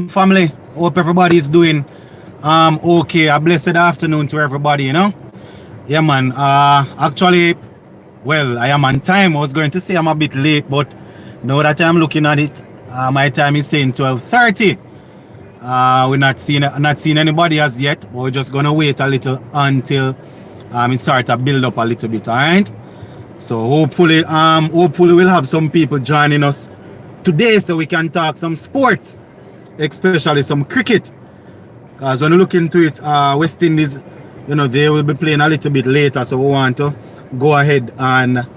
family. Hope everybody is doing okay. A blessed afternoon to everybody, Yeah man. Actually, well, I am on time. I was going to say I'm a bit late, but now that I'm looking at it, my time is saying 12:30. We're not seeing anybody as yet, but we're just gonna wait a little until it starts to build up a little bit, alright? So hopefully we'll have some people joining us today so we can talk some sports, especially some cricket. Because when you look into it, West Indies, they will be playing a little bit later, so we want to go ahead and,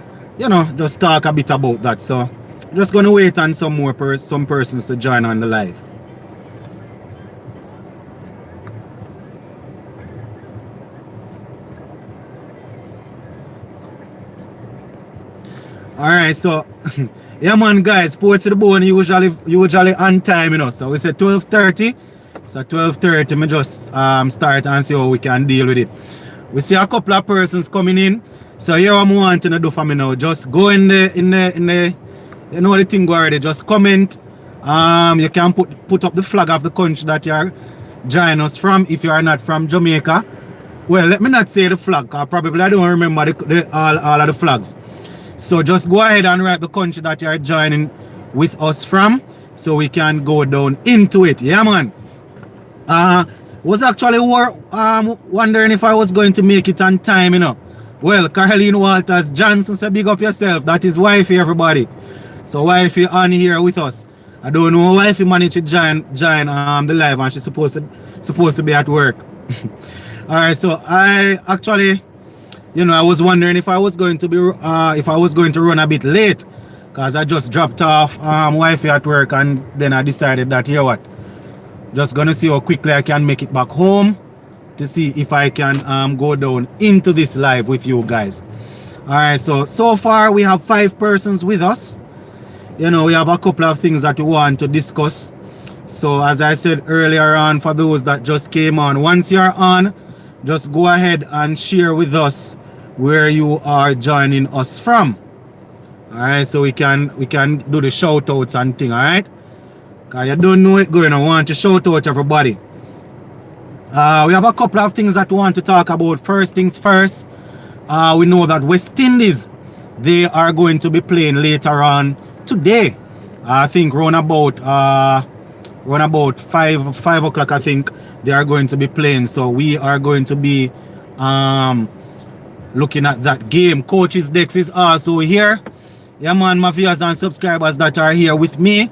just talk a bit about that. So just gonna wait on some persons to join on the live. All right, so yeah, man, guys, Sports to the Bone usually on time, So we said 12:30. So 12:30, me just start and see how we can deal with it. We see a couple of persons coming in. So here I'm wanting to do for me now. Just go in the you know the thing already. Just comment. You can put up the flag of the country that you're joining us from if you are not from Jamaica. Well, let me not say the flag, because probably I don't remember all of the flags. So just go ahead and write the country that you're joining with us from, so we can go down into it. Yeah, man. Was actually wondering if I was going to make it on time, Well, Caroline Walters Johnson said, big up yourself. That is wifey, everybody. So wifey on here with us. I don't know wifey managed to join the live, and she's supposed to be at work. All right, so I actually, I was wondering if I was going to run a bit late, because I just dropped off wifey at work, and then I decided that, you know what, just gonna see how quickly I can make it back home to see if I can go down into this live with you guys. All right, so far we have 5 persons with us. We have a couple of things that we want to discuss. So as I said earlier on, for those that just came on, once you're on, just go ahead and share with us where you are joining us from. All right, so we can do the shout outs and thing. All right, because you don't know it going on. I want to shout out everybody. We have a couple of things that we want to talk about. First things first, we know that West Indies, they are going to be playing later on today. I think around about 5 o'clock, I think they are going to be playing. So we are going to be looking at that game. Coach's Dex is also here. Yeah, man, my viewers and subscribers that are here with me.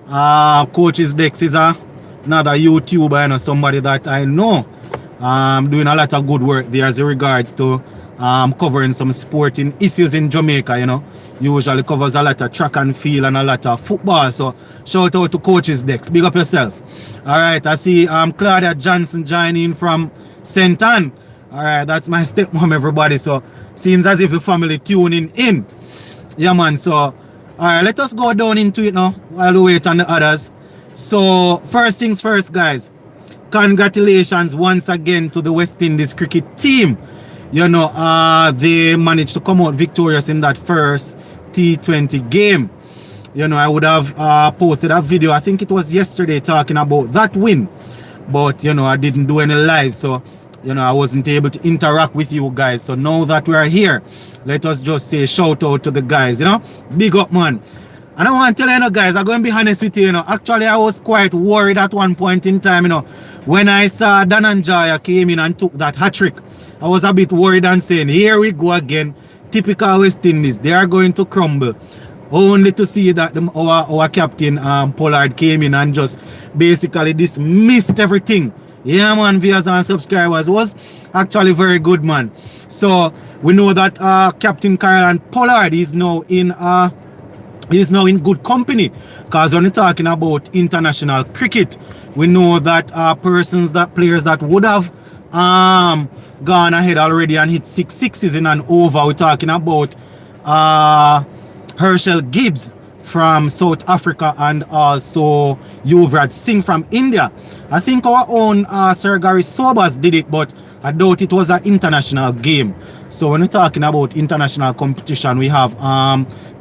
Coach's Dex is another YouTuber, somebody that I know doing a lot of good work there as regards to covering some sporting issues in Jamaica, Usually covers a lot of track and field and a lot of football. So shout out to Coach's Dex. Big up yourself. All right, I see Claudia Johnson joining from St. Ann. All right, that's my stepmom, everybody. So seems as if the family tuning in. Yeah, man. So all right, let us go down into it now while we wait on the others. So first things first, guys. Congratulations once again to the West Indies cricket team. They managed to come out victorious in that first T20 game. I would have posted a video, I think it was yesterday, talking about that win. But, I didn't do any live. So, I wasn't able to interact with you guys. So now that we are here, let us just say shout out to the guys, Big up, man. And I want to tell you, guys, I'm going to be honest with you, Actually, I was quite worried at one point in time, when I saw Dhananjaya came in and took that hat-trick. I was a bit worried and saying, here we go again. Typical West Indies. They are going to crumble. Only to see that our captain, Pollard, came in and just basically dismissed everything. Yeah, man, viewers and subscribers. Was actually very good, man. So, we know that Captain Caroline Pollard is now in good company, because when we're talking about international cricket, we know that players that would have gone ahead already and hit 6 sixes in an over. We're talking about Herschel Gibbs from South Africa and also Yuvraj Singh from India. I think our own Sir Gary Sobers did it, but I doubt it was an international game. So when we're talking about international competition, we have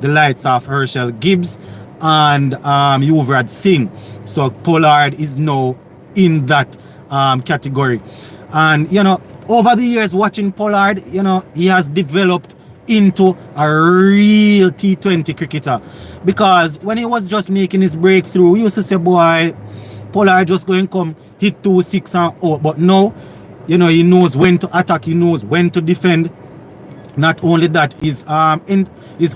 the likes of Herschel Gibbs, and Yuvraj Singh. So Pollard is now in that category. And, you know, over the years watching Pollard, you know, he has developed into a real T20 cricketer. Because when he was just making his breakthrough, we used to say, boy, Pollard just going to come hit 2-6 and out. But now, you know, he knows when to attack, he knows when to defend. Not only that, his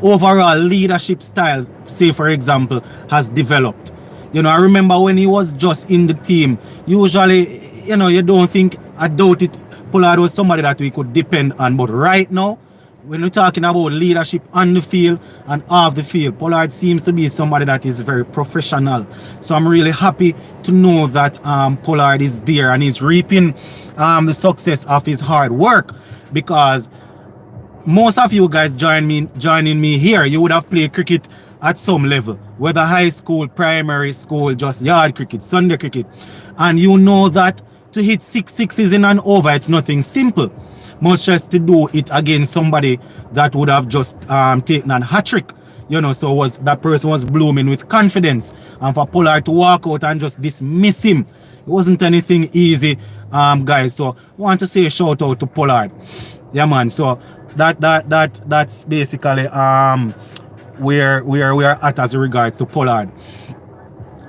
overall leadership style, say for example, has developed. You know, I remember when he was just in the team, usually, you know, you don't think, I doubt it, Pollard was somebody that we could depend on. But right now, when we're talking about leadership on the field and off the field, Pollard seems to be somebody that is very professional. So I'm really happy to know that Pollard is there and he's reaping the success of his hard work, because most of you guys joining me here, you would have played cricket at some level, whether high school, primary school, just yard cricket, Sunday cricket, and you know that to hit 6 sixes in an over, it's nothing simple. Much less to do it against somebody that would have just taken a hat-trick, you know. So that person was blooming with confidence, and for Pollard to walk out and just dismiss him, it wasn't anything easy, guys. So I want to say a shout out to Pollard. Yeah, man. So that's basically where we are at as regards to Pollard.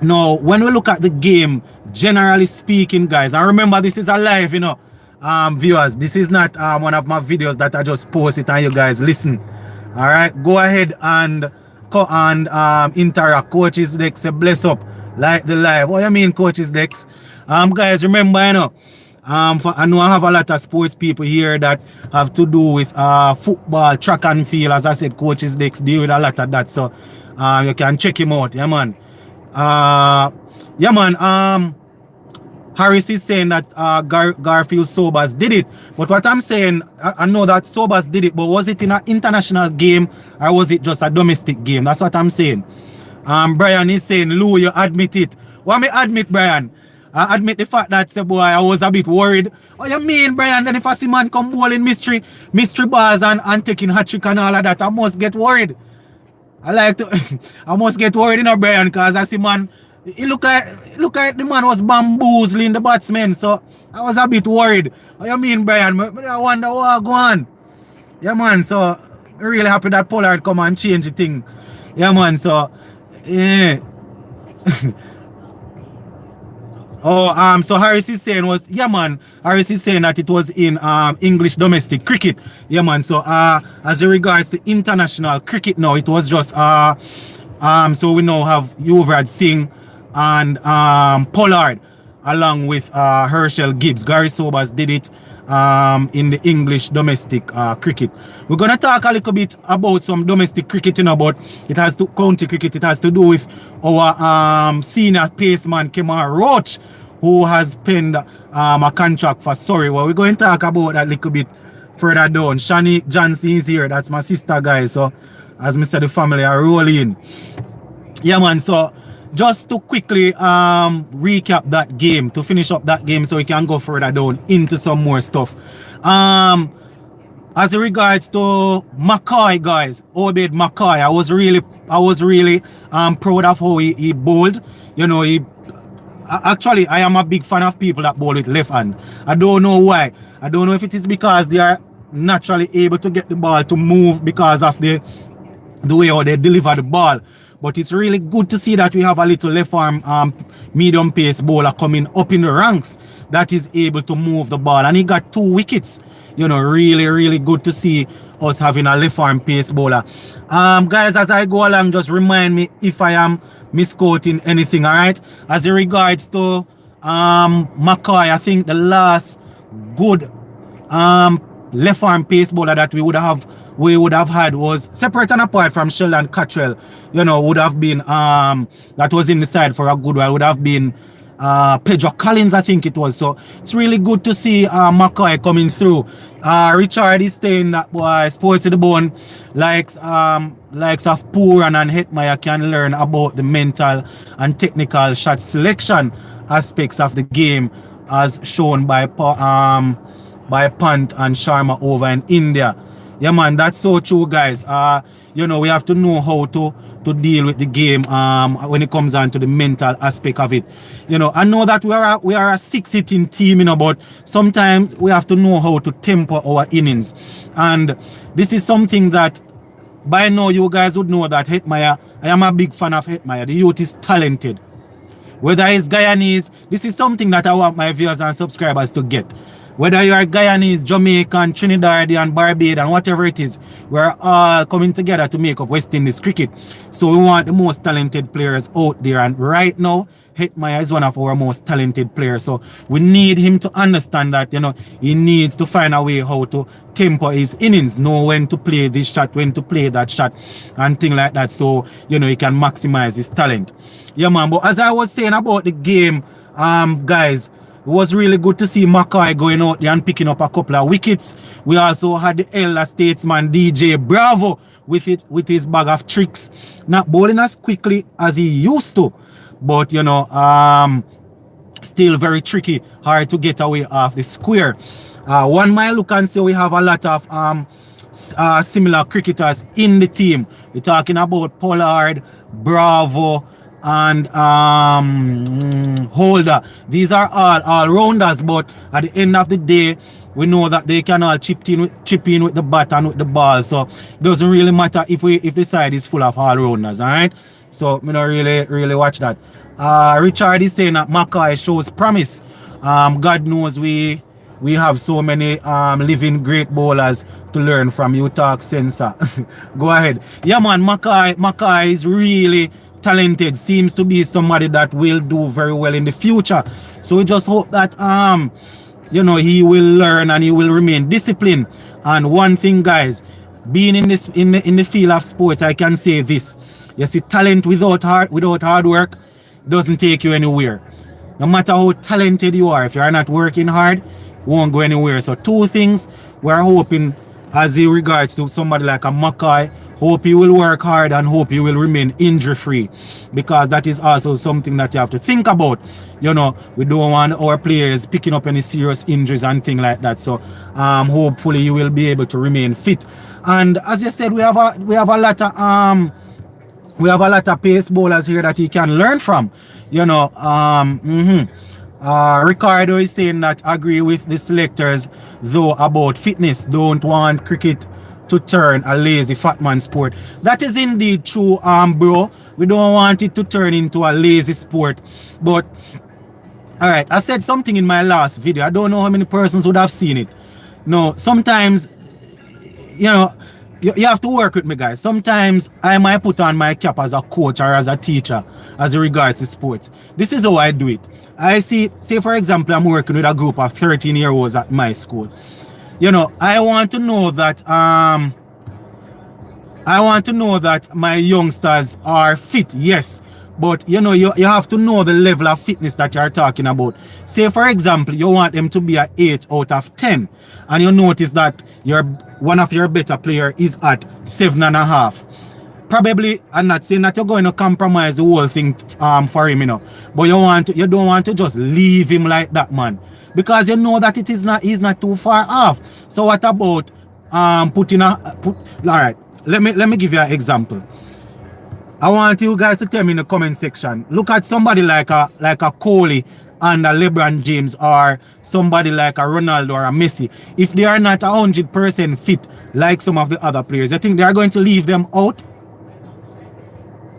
Now, when we look at the game, generally speaking, guys, and remember this is a live, you know, viewers, this is not one of my videos that I just post it and you guys listen. All right, go ahead and interact. Coaches Dex, say bless up, like the live. What you mean, Coaches Dex? Guys, remember, you know, I know I have a lot of sports people here that have to do with football, track and field. As I said, Coaches Dex deal with a lot of that, so you can check him out. Yeah, man. Yeah, man. Harris is saying that Garfield Sobers did it, but what I'm saying, I know that Sobers did it, but was it in an international game or was it just a domestic game? That's what I'm saying. Brian is saying, Lou, you admit it. What me admit, Brian? I admit the fact that, say, boy, I was a bit worried. Oh, you mean, Brian? Then if I see man come bowling mystery balls and taking hat-trick and all of that, I must get worried. I must get worried, you know, Brian, because I see man, it look like the man was bamboozling the batsman, so I was a bit worried. What you mean, Brian? I wonder what go on. Yeah, man, so I'm really happy that Pollard come and change the thing. Yeah, man, so yeah. Oh, so Harris is saying Harris is saying that it was in English domestic cricket. Yeah, man. So as regards to international cricket now, it was just so we now have Yuvraj Singh and Pollard along with Herschel Gibbs. Gary Sobers did it in the English domestic cricket. We're gonna talk a little bit about some domestic cricket, you know, but it has to county cricket. It has to do with our senior paceman Kemar Roach, who has penned a contract for Surrey. Well, we're going to talk about that a little bit further down. Shani Johnson is here. That's my sister, guys. So as I said, the family are rolling. Yeah, man. So just to quickly recap that game, to finish up that game so we can go further down into some more stuff. As regards to McCoy, guys, Obed McCoy, I was really proud of how he bowled. You know, actually, I am a big fan of people that bowl with left hand. I don't know why. I don't know if it is because they are naturally able to get the ball to move because of the way how they deliver the ball. But it's really good to see that we have a little left arm medium pace bowler coming up in the ranks that is able to move the ball. And he got 2 wickets. You know, really good to see us having a left arm pace bowler. Guys, as I go along, just remind me if I am misquoting anything, all right? As it regards to McCoy, I think the last good left arm pace bowler that we would have had was separate and apart from Sheldon Cottrell, you know, would have been that was in the side for a good while, would have been Pedro Collins, I think it was. So it's really good to see McCoy coming through. Richard is saying that boy, Sports to the Bone likes of Pooran and Hetmeyer can learn about the mental and technical shot selection aspects of the game as shown by Pant and Sharma over in India. Yeah, man, that's so true, guys. You know, we have to know how to to deal with the game when it comes on to the mental aspect of it. You know, I know that we are a 6 hitting team, you know, but sometimes we have to know how to temper our innings. And this is something that by now you guys would know that Hetmyer, I am a big fan of Hetmyer. The youth is talented. Whether it's Guyanese, this is something that I want my viewers and subscribers to get. Whether you are Guyanese, Jamaican, Trinidadian, Barbadian, whatever it is, we're all coming together to make up West Indies cricket. So we want the most talented players out there. And right now, Hetmyer is one of our most talented players. So we need him to understand that, you know, he needs to find a way how to temper his innings, know when to play this shot, when to play that shot, and things like that. So, you know, he can maximize his talent. Yeah, man. But as I was saying about the game, guys, it was really good to see McCoy going out there and picking up a couple of wickets. We also had the elder statesman DJ Bravo with his bag of tricks, not bowling as quickly as he used to, but you know, still very tricky, hard to get away off the square. One might look and say we have a lot of similar cricketers in the team. We're talking about Pollard, Bravo, and Holder. These are all rounders, but at the end of the day, we know that they can all chip in with the bat and with the ball. So it doesn't really matter if the side is full of all rounders. All right. So we don't really watch that. Richard is saying that McCoy shows promise. God knows we have so many living great bowlers to learn from. You talk sensor. Go ahead. Yeah, man. McCoy is really talented, seems to be somebody that will do very well in the future. So we just hope that you know, he will learn and he will remain disciplined. And one thing, guys, being in the field of sports, I can say this: you see, talent without hard work doesn't take you anywhere. No matter how talented you are, if you're not working hard, you won't go anywhere. So two things we're hoping as in regards to somebody like a McCoy. Hope you will work hard and hope you will remain injury-free, because that is also something that you have to think about. You know, we don't want our players picking up any serious injuries and things like that. So hopefully you will be able to remain fit. And as you said, we have a lot of pace bowlers here that he can learn from. You know, Ricardo is saying that agree with the selectors though about fitness. Don't want cricket to turn a lazy fat man sport. That is indeed true, bro. We don't want it to turn into a lazy sport. But all right, I said something in my last video. I don't know how many persons would have seen it. No, sometimes, you know, you have to work with me, guys. Sometimes I might put on my cap as a coach or as a teacher as regards to sports. This is how I do it. I say for example, I'm working with a group of 13-year-olds at my school. You know, I want to know that my youngsters are fit, yes. But you know, you have to know the level of fitness that you're talking about. Say for example, you want them to be an 8 out of 10, and you notice that one of your better player is at 7.5. Probably, I'm not saying that you're going to compromise the whole thing for him, you know. But you don't want to just leave him like that, man. Because you know that he's not too far off. So what about all right, let me give you an example. I want you guys to tell me in the comment section. Look at somebody like a Kohli and a LeBron James, or somebody like a Ronaldo or a Messi. If they are not 100% fit like some of the other players, I think they are going to leave them out.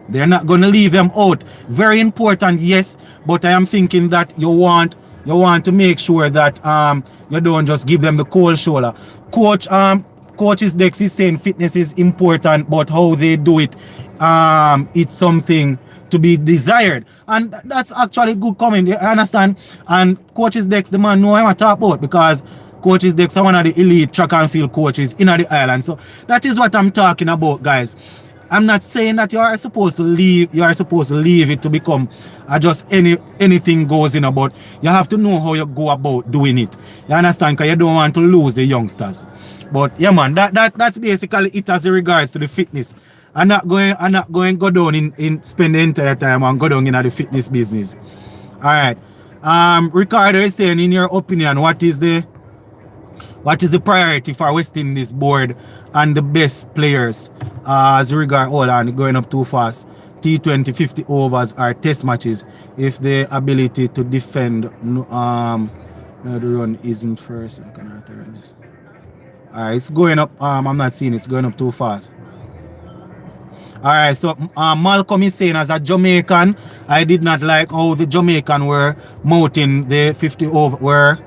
They're not going to leave them out. Very important, yes, but I am thinking that you want to make sure that you don't just give them the cold shoulder. Coach's Dex is saying fitness is important, but how they do it, it's something to be desired. And that's actually a good comment, you understand? And Coach's Dex, the man know I'm talking about, because Coach's Dex are one of the elite track and field coaches in the island. So that is what I'm talking about, guys. I'm not saying that you are supposed to leave it to become just anything goes in, but you have to know how you go about doing it. You understand? Because you don't want to lose the youngsters. But yeah, man, that's basically it as regards to the fitness. I'm not going go down in spend the entire time and go down in the fitness business. Alright. Ricardo is saying, in your opinion, what is the what is the priority for West Indies board and the best players as regard, hold on, going up too fast. T20 50 overs are test matches if the ability to defend no, the run isn't first. I cannot turn this. Alright, it's going up. I'm not seeing it. It's going up too fast. Alright, so Malcolm is saying, as a Jamaican, I did not like how the Jamaican were mouthing the 50 over, were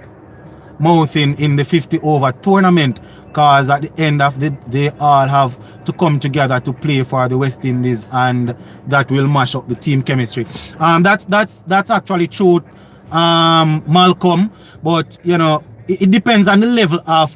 mouthing in the 50 over tournament, because at the end of the they all have to come together to play for the West Indies, and that will mash up the team chemistry. That's actually true, Malcolm, but you know, it depends on the level of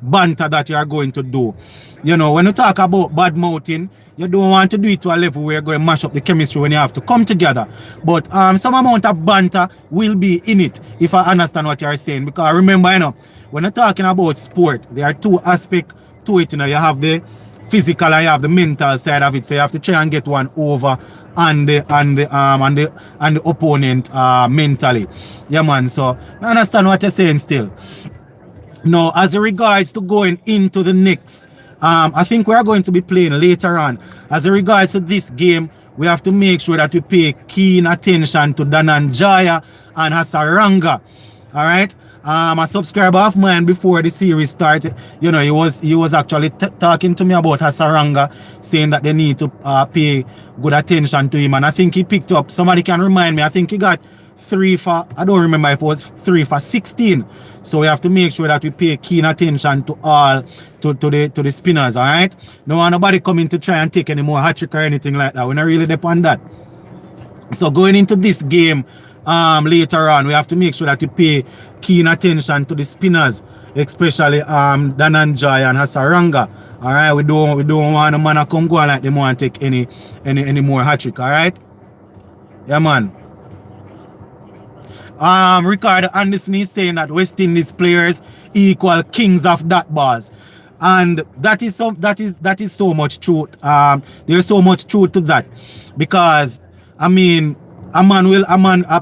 banter that you are going to do. You know, when you talk about bad mouthing, you don't want to do it to a level where you're going to mash up the chemistry when you have to come together. But some amount of banter will be in it, if I understand what you're saying. Because remember, you know, when you're talking about sport, there are two aspects to it. You know, you have the physical and you have the mental side of it. So you have to try and get one over and the opponent mentally. Yeah, man. So I understand what you're saying still. Now, as regards to going into the next, I think we are going to be playing later on. As regards to this game, we have to make sure that we pay keen attention to Dhananjaya and Hasaranga. All right. A subscriber of mine before the series started, you know, he was actually talking to me about Hasaranga, saying that they need to pay good attention to him, and I think he picked up. Somebody can remind me. I think he got 3 for, I don't remember if it was 3 for 16. So we have to make sure that we pay keen attention to all to the spinners. All right. No one nobody coming to try and take any more hat trick or anything like that. We're not really depend on that. So going into this game later on, we have to make sure that we pay keen attention to the spinners, especially Dhananjaya and Hasaranga. All right, we don't want a man to come go like them want to take any more hat trick. All right, yeah, man. Ricardo Anderson is saying that West Indies players equal kings of dot balls, and that is so much truth. There's so much truth to that, because I mean,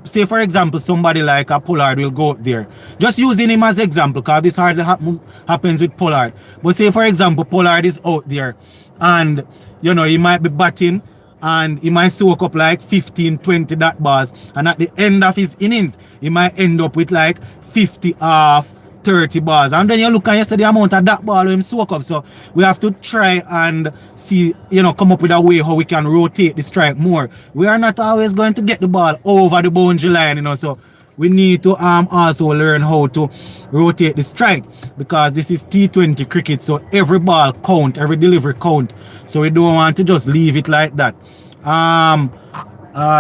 say for example, somebody like a Pollard will go out there. Just using him as example, because this hardly happens with Pollard. But say for example, Pollard is out there, and you know, he might be batting, and he might soak up like 15-20 dot balls, and at the end of his innings he might end up with like 50 off 30 balls, and then you look and you see the amount of that ball him soak up. So we have to try and see, you know, come up with a way how we can rotate the strike more. We are not always going to get the ball over the boundary line, you know, so we need to also learn how to rotate the strike, because this is T20 cricket, so every ball count, every delivery count. So we don't want to just leave it like that.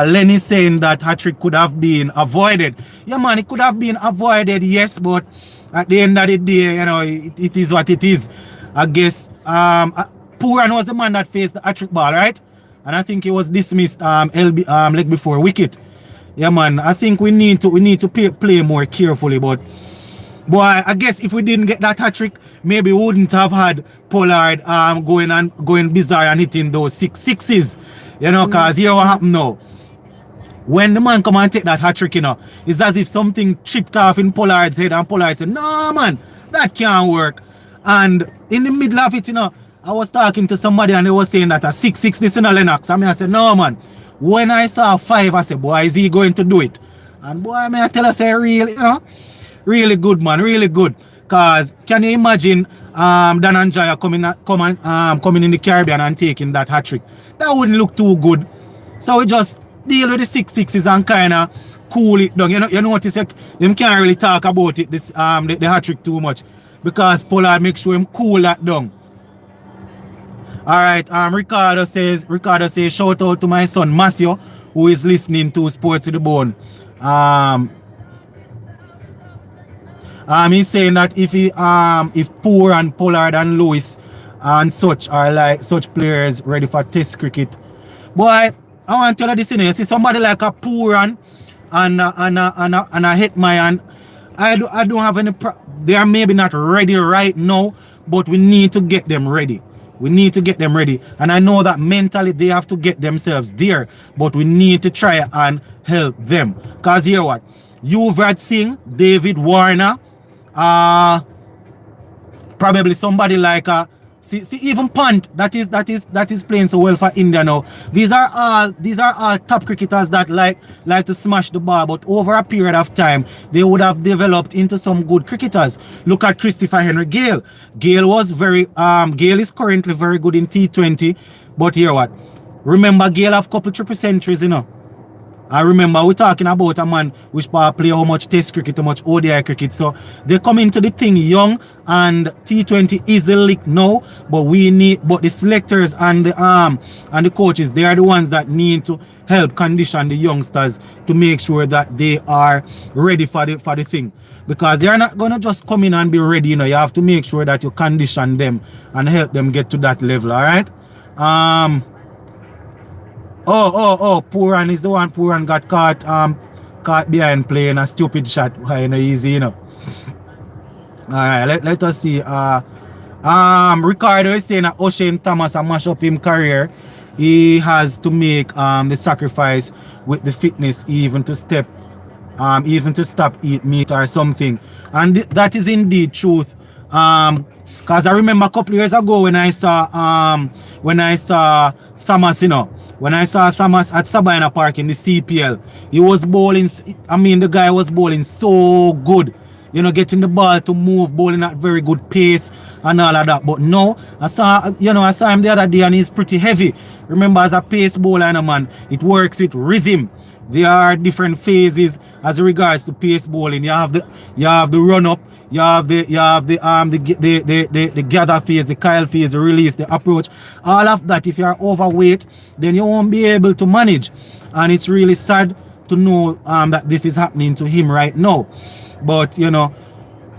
Lenny saying that hat-trick could have been avoided. Yeah, man, it could have been avoided, yes, but at the end of the day, you know, it is what it is. I guess Pooran was the man that faced the hat-trick ball, right? And I think he was dismissed leg before wicket. Yeah, man, I think we need to play more carefully, but boy, I guess if we didn't get that hat-trick, maybe we wouldn't have had Pollard going bizarre and hitting those sixes. You know, because here what happened now. When the man come and take that hat-trick, you know, it's as if something chipped off in Pollard's head, and Pollard said, no, man, that can't work. And in the middle of it, you know, I was talking to somebody and they was saying that a 6-6 this in a Lennox. I said, no, man. When I saw 5, I said, boy, is he going to do it? And boy, I tell us, really, you know, really good, man, really good. Because can you imagine Dhananjaya coming in the Caribbean and taking that hat-trick? That wouldn't look too good. So we just deal with the 6-6s and kind of cool it down. You notice them can't really talk about it, the hat-trick too much, because Pollard makes sure him cool that down. Alright, Ricardo says, shout out to my son Matthew, who is listening to Sports to the Bone. He's saying that if Poor and Pollard and Lewis and such are like such players ready for test cricket. Boy, I want to tell you this, you see somebody like a Pooran and a Hetmyer, I don't have any they are maybe not ready right now, but we need to get them ready. We need to get them ready. And I know that mentally they have to get themselves there, but we need to try and help them. Because here what? Yuvraj Singh, David Warner, Probably somebody like see even Pant that is playing so well for India now. These are all top cricketers that like to smash the ball, but over a period of time they would have developed into some good cricketers. Look at Christopher Henry Gale. Gale is currently very good in T20, but here what? Remember Gale have couple triple centuries, you know. I remember we're talking about a man which play how much test cricket, how much ODI cricket. So they come into the thing young, and T20 is the league now, but the selectors and the coaches, they are the ones that need to help condition the youngsters to make sure that they are ready for the thing. Because they are not gonna just come in and be ready, you know. You have to make sure that you condition them and help them get to that level, alright? Pooran is the one. Pooran got caught behind playing a stupid shot. You know, easy, you know. Alright, let us see. Ricardo is saying that O'Shane Thomas a mash up his career. He has to make the sacrifice with the fitness even to stop eat meat or something. And that is indeed truth. Cause I remember a couple years ago when I saw Thomas, you know, when I saw Thomas at Sabina Park in the CPL, he was bowling. I mean, the guy was bowling so good, you know, getting the ball to move, bowling at very good pace and all of that. But no, I saw him the other day and he's pretty heavy. Remember, as a pace bowler, and man, it works with rhythm. There are different phases as regards to pace bowling. You have the run up, you have the gather phase, the Kyle phase, the release, the approach. All of that, if you are overweight, then you won't be able to manage. And it's really sad to know that this is happening to him right now. But you know,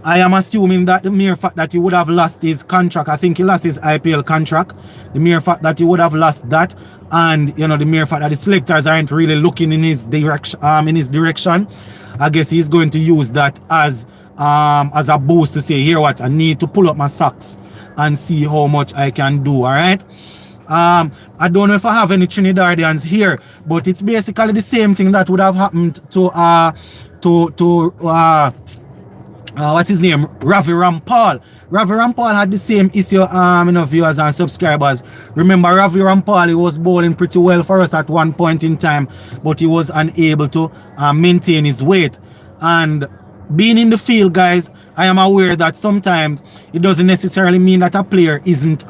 I am assuming that the mere fact that he would have lost his contract, I think he lost his IPL contract, the mere fact that he would have lost that, and you know, the mere fact that the selectors aren't really looking in his direction, I guess he's going to use that as a boost to say, here what, I need to pull up my socks and see how much I can do. All right. I don't know if I have any Trinidadians here, but it's basically the same thing that would have happened to what's his name? Ravi Rampal. Ravi Rampal had the same issue, viewers and subscribers. Remember, Ravi Rampal, he was bowling pretty well for us at one point in time, but he was unable to maintain his weight. And being in the field, guys, I am aware that sometimes it doesn't necessarily mean that a player isn't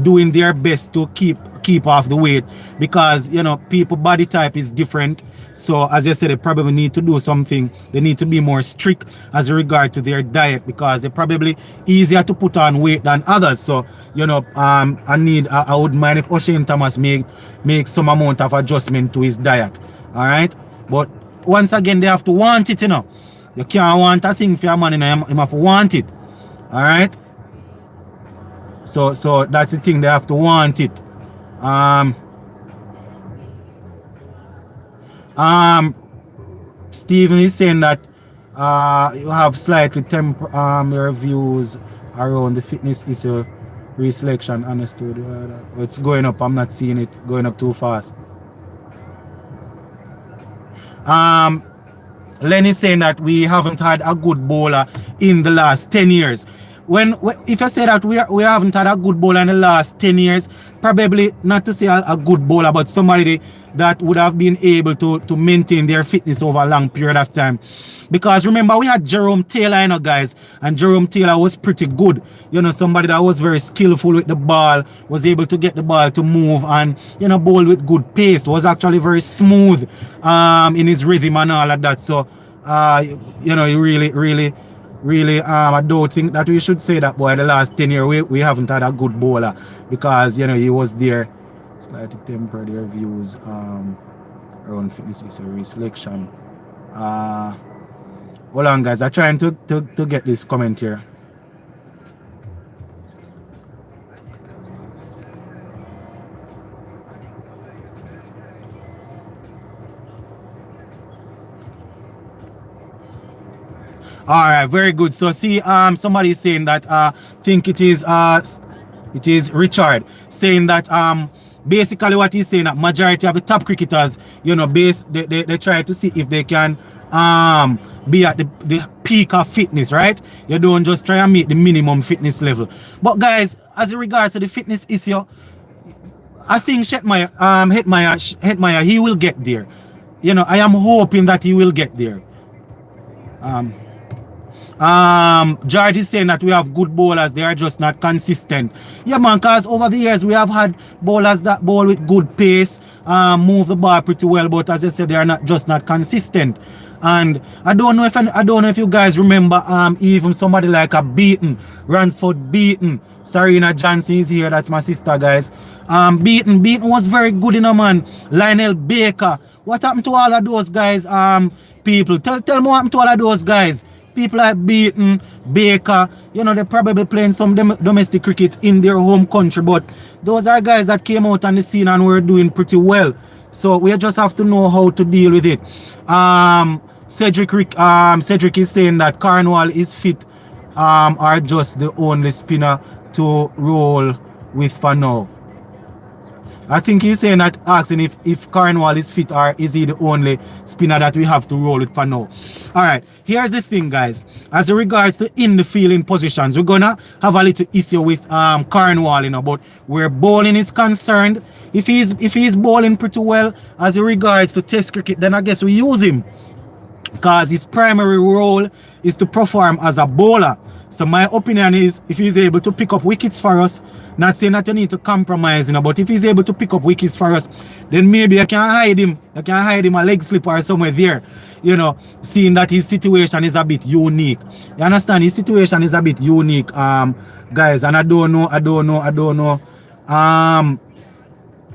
doing their best to keep off the weight, because you know, people body type is different. So as I said, they probably need to do something. They need to be more strict as regard to their diet, because they're probably easier to put on weight than others. So you know, I would mind if O'Shane Thomas make some amount of adjustment to his diet. All right, but once again, they have to want it, you know. You can't want a thing for your man, you know, you have to want it. All right. So that's the thing, they have to want it. Steven is saying that you have slightly your views around the fitness issue reselection. Understood. It's going up. I'm not seeing it going up too fast. Lenny saying that we haven't had a good bowler in the last 10 years. If I say that we haven't had a good bowler in the last 10 years, probably not to say a good bowler, but somebody that would have been able to maintain their fitness over a long period of time. Because remember, we had Jerome Taylor, you know, guys, and Jerome Taylor was pretty good. You know, somebody that was very skillful with the ball, was able to get the ball to move and, you know, bowl with good pace, was actually very smooth in his rhythm and all of that. So, you know, he really, I don't think that we should say that, boy, the last 10 years we haven't had a good bowler, because, you know, he was there. Slightly tempered their views around fitness is a reselection. Hold on, guys, I'm trying to get this comment here. All right, very good. So see, somebody is saying that think it is Richard saying that basically what he's saying, that majority of the top cricketers, you know, they try to see if they can be at the peak of fitness, right? You don't just try and meet the minimum fitness level. But guys, as in regards to the fitness issue, I think Hetmyer, he will get there. You know, I am hoping that he will get there. George is saying that we have good bowlers, they are just not consistent. Yeah, man, because over the years we have had bowlers that bowl with good pace, move the ball pretty well, but as I said, they are not consistent. And I don't know if you guys remember even somebody like a Beaton, Ransford Beaton. Serena Johnson is here, that's my sister, guys. Beaton was very good, you know, man. Lionel Baker. What happened to all of those guys? People, tell me what happened to all of those guys. People like Beaton, Baker, you know, they're probably playing some domestic cricket in their home country, but those are guys that came out on the scene and were doing pretty well. So we just have to know how to deal with it. Cedric is saying that Cornwall is fit, are just the only spinner to roll with for now. I think he's saying that, asking if Cornwall is fit or is he the only spinner that we have to roll with for now. Alright, here's the thing, guys. As regards to in the fielding positions, we're gonna have a little issue with Cornwall, you know, but where bowling is concerned, if he's bowling pretty well as regards to test cricket, then I guess we use him. Because his primary role is to perform as a bowler. So my opinion is, if he's able to pick up wickets for us, not saying that you need to compromise, you know, but if he's able to pick up wickets for us, then maybe I can hide him. I can hide him a leg slipper or somewhere there, you know, seeing that his situation is a bit unique. You understand? His situation is a bit unique, guys, and I don't know.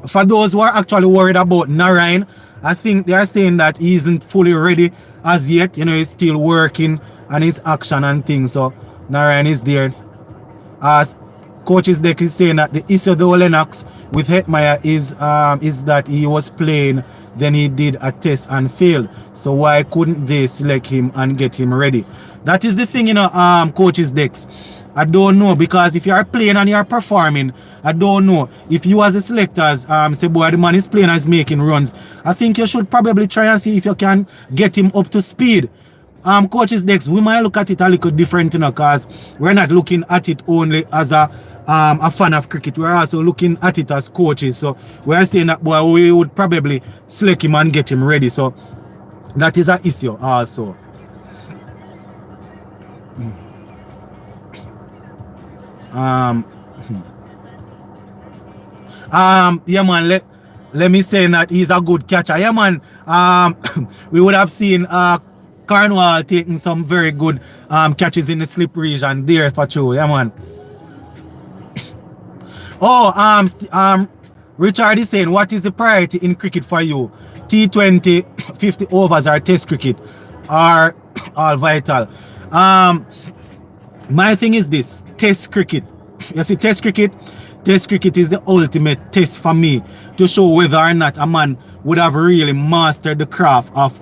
For those who are actually worried about Narayan, I think they are saying that he isn't fully ready as yet. You know, he's still working on his action and things. So Narayan is there. As Coach's Deck is saying that the issue of Lennox with Hetmyer is that he was playing, then he did a test and failed. So why couldn't they select him and get him ready? That is the thing, you know, Coach's Decks. I don't know, because if you are playing and you are performing, I don't know. If you as a selectors say, boy, the man is playing and is making runs, I think you should probably try and see if you can get him up to speed. Coach's Decks, we might look at it a little different, you know, because we're not looking at it only as a fan of cricket. We're also looking at it as coaches. So we're saying that, boy, we would probably select him and get him ready. So that is an issue also. Yeah, man, let me say that he's a good catcher. Yeah, man, we would have seen Cornwall taking some very good catches in the slip region there for true. Yeah, man. Oh, Richard is saying, what is the priority in cricket for you? T20, 50 overs, or test cricket are all vital. My thing is this, test cricket. You see, test cricket is the ultimate test for me to show whether or not a man would have really mastered the craft of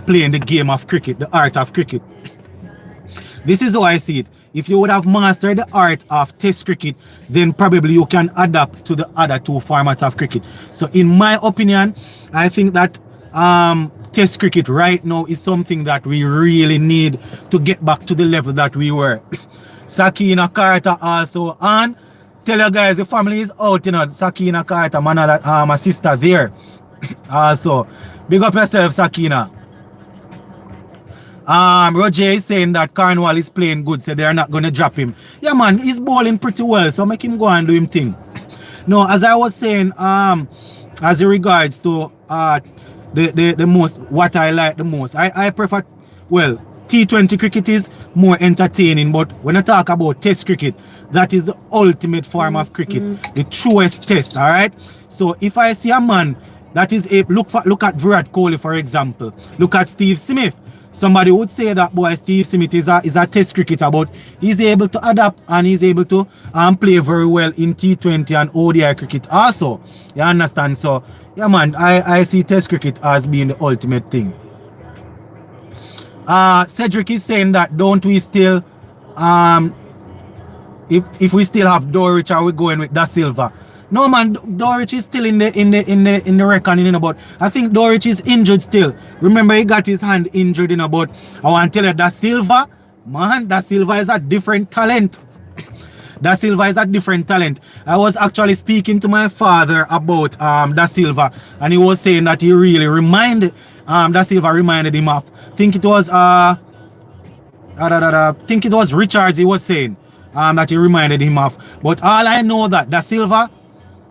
playing the game of cricket, the art of cricket. This is how I see it. If you would have mastered the art of test cricket, then probably you can adapt to the other two formats of cricket. So in my opinion, I think that test cricket right now is something that we really need to get back to the level that we were. Sakina Carter also on. Tell you guys, the family is out, you know. Sakina Carter, my sister there. Also, big up yourself, Sakina. Roger is saying that Cornwall is playing good, so they're not gonna drop him. Yeah, man, he's bowling pretty well, so make him go and do him thing. No, as I was saying, as regards to the most, what I like the most, I prefer, well, T20 cricket is more entertaining, but when I talk about test cricket, that is the ultimate form of cricket, the truest test, all right? So if I see a man that is a look at Virat Kohli, for example, look at Steve Smith. Somebody would say that, boy, Steve Smith is a test cricketer, but he's able to adapt and he's able to play very well in T20 and ODI cricket also. You understand? So, yeah, man, I see test cricket as being the ultimate thing. Cedric is saying that don't we still if we still have Dorich, are we going with Da Silva? No man, Dorich is still in the reckoning, you know, but I think Dorich is injured still. Remember he got his hand injured, you know, but I want to tell you Da Silva, man, Da Silva is a different talent. Da Silva is a different talent. I was actually speaking to my father about Da Silva, and he was saying that he really Da Silva reminded him of, think it was think it was Richards he was saying that he reminded him of. But all I know that Da Silva,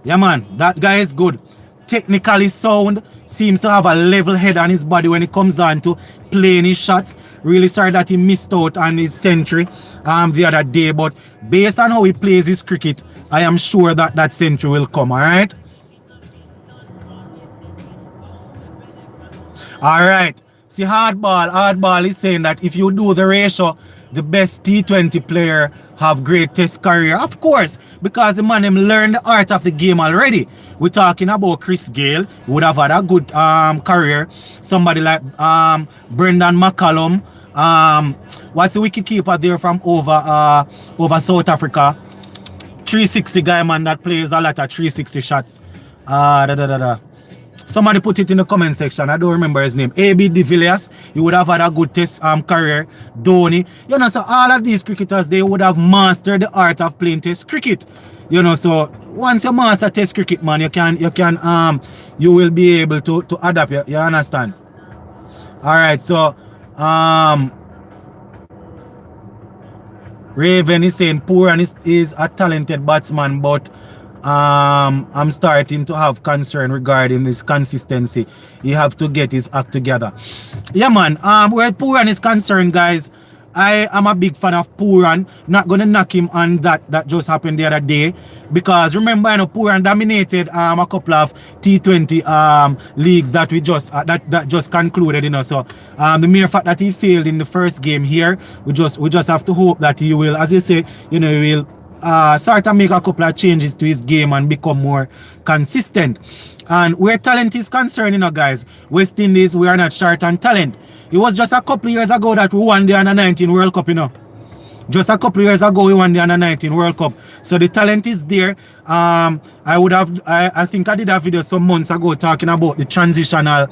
yeah man, that guy is good. Technically sound, seems to have a level head on his body when it comes on to playing his shot. Really sorry that he missed out on his century the other day, but based on how he plays his cricket, I am sure that that century will come, alright? Alright, see Hardball is saying that if you do the ratio, the best T20 player have great test career. Of course, because the man him learned the art of the game already. We're talking about Chris Gayle, who would have had a good career. Somebody like Brendan McCullum. What's the wicketkeeper there from over South Africa? 360 guy, man, that plays a lot of 360 shots. Somebody put it in the comment section. I don't remember his name. A.B. de Villiers. He would have had a good test career. Dhoni. You know, so all of these cricketers, they would have mastered the art of playing test cricket. You know, so once you master test cricket, man, you will be able to adapt. You understand? Alright, so Raven is saying Pooran is a talented batsman, but I'm starting to have concern regarding his consistency. He have to get his act together. Yeah, man. Where Pooran is concerned, guys, I am a big fan of Pooran. Not gonna knock him on that just happened the other day, because remember, you know, Pooran dominated a couple of T20 leagues that we just that just concluded, you know. So the mere fact that he failed in the first game here, we just have to hope that he will, as you say, you know, he will start to make a couple of changes to his game and become more consistent. And where talent is concerned, you know, guys, West Indies, we are not short on talent. It was just a couple of years ago that we won the Under-19 World Cup, you know. Just a couple of years ago, we won the Under-19 World Cup. So the talent is there. I think I did a video some months ago talking about the transitional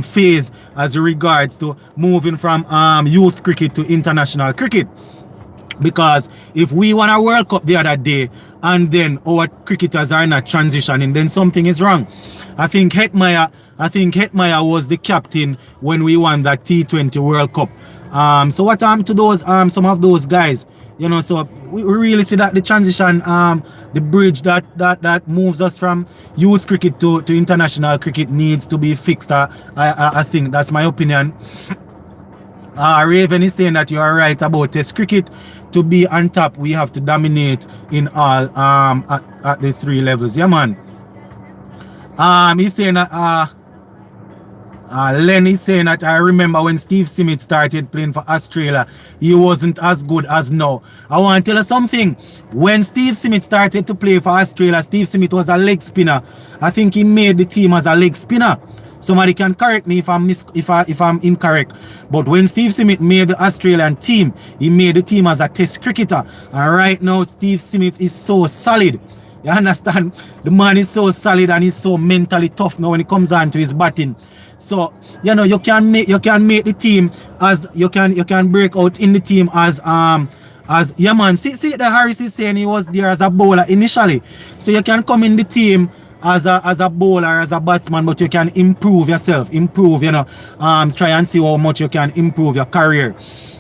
phase as regards to moving from youth cricket to international cricket. Because if we won a World Cup the other day and then our cricketers are not transitioning, then something is wrong. I think Hetmeyer was the captain when we won that T20 World Cup. So what happened to those some of those guys? You know, so we really see that the transition, the bridge that moves us from youth cricket to international cricket needs to be fixed. I think that's my opinion. Raven is saying that you are right about test cricket. To be on top, we have to dominate in all at the three levels. Yeah, man. He's saying that Len is saying that I remember when Steve Smith started playing for Australia, he wasn't as good as now. I want to tell you something. When Steve Smith started to play for Australia, Steve Smith was a leg spinner. I think he made the team as a leg spinner. Somebody can correct me if I'm incorrect. But when Steve Smith made the Australian team, he made the team as a test cricketer. And right now, Steve Smith is so solid. You understand? The man is so solid and he's so mentally tough now when it comes on to his batting. So, you know, you can make the team as you can break out in the team as yeah, man. See the Harris is saying he was there as a bowler initially. So you can come in the team as a bowler, as a batsman, but you can improve yourself, you know, try and see how much you can improve your career.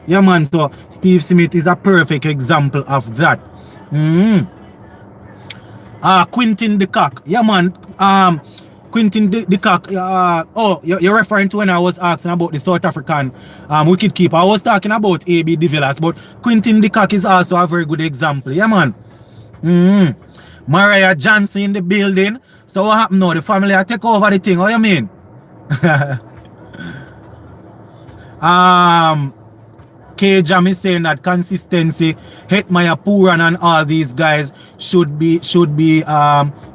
Yeah, man. So Steve Smith is a perfect example of that. Quinton de Kock. Yeah, man. Quinton de Kock. You're referring to when I was asking about the South African wicketkeeper. I was talking about A.B. de Villiers, but Quinton de Kock is also a very good example. Yeah, man. Mariah Johnson in the building. So what happened now? The family are take over the thing. What you mean? K-Jam is saying that consistency, Hetmeyer, Pooran and all these guys should be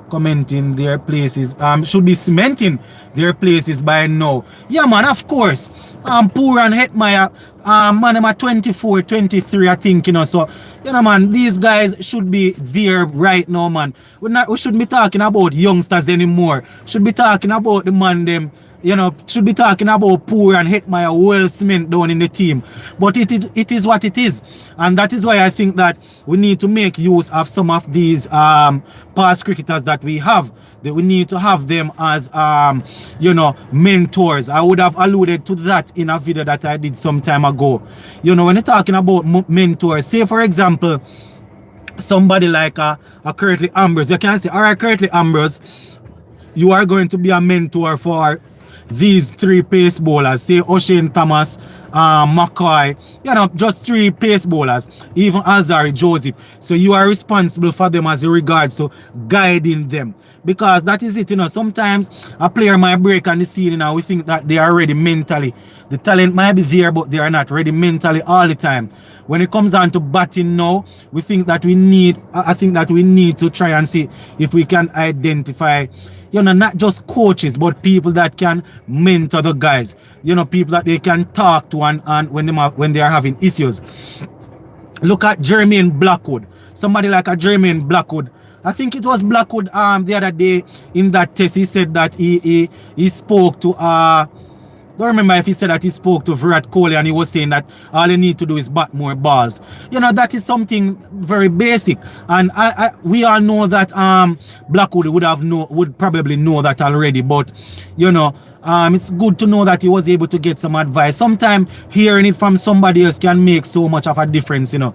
commenting their places, should be cementing their places by now. Yeah, man, of course. Pooran, Hetmeyer, man, I'm at 24, 23, I think, you know. So, you know, man, these guys should be there right now, man. We shouldn't be talking about youngsters anymore. Should be talking about the man them, you know, should be talking about Poor and Hetmeyer well cement down in the team. But it is what it is. And that is why I think that we need to make use of some of these past cricketers that we have. That we need to have them as you know, mentors. I would have alluded to that in a video that I did some time ago. You know, when you're talking about mentors, say for example somebody like a Curtly Ambrose, you can say, all right, Curtly Ambrose, you are going to be a mentor for these three pace bowlers, say O'Shane Thomas, McCoy, you know, just three pace bowlers, even Azari, Joseph. So you are responsible for them as regards to guiding them. Because that is it, you know, sometimes a player might break on the scene, you know, we think that they are ready mentally. The talent might be there, but they are not ready mentally all the time. When it comes down to batting now, we think that I think that we need to try and see if we can identify, you know, not just coaches, but people that can mentor the guys. You know, people that they can talk to and when they are having issues. Look at Jermaine Blackwood. Somebody like a Jermaine Blackwood. I think it was Blackwood the other day in that test. He said that he spoke to don't remember if he said that he spoke to Virat Kohli and he was saying that all you need to do is bat more balls. You know, that is something very basic. And we all know that Blackwood would probably know that already. But, you know, it's good to know that he was able to get some advice. Sometimes hearing it from somebody else can make so much of a difference, you know.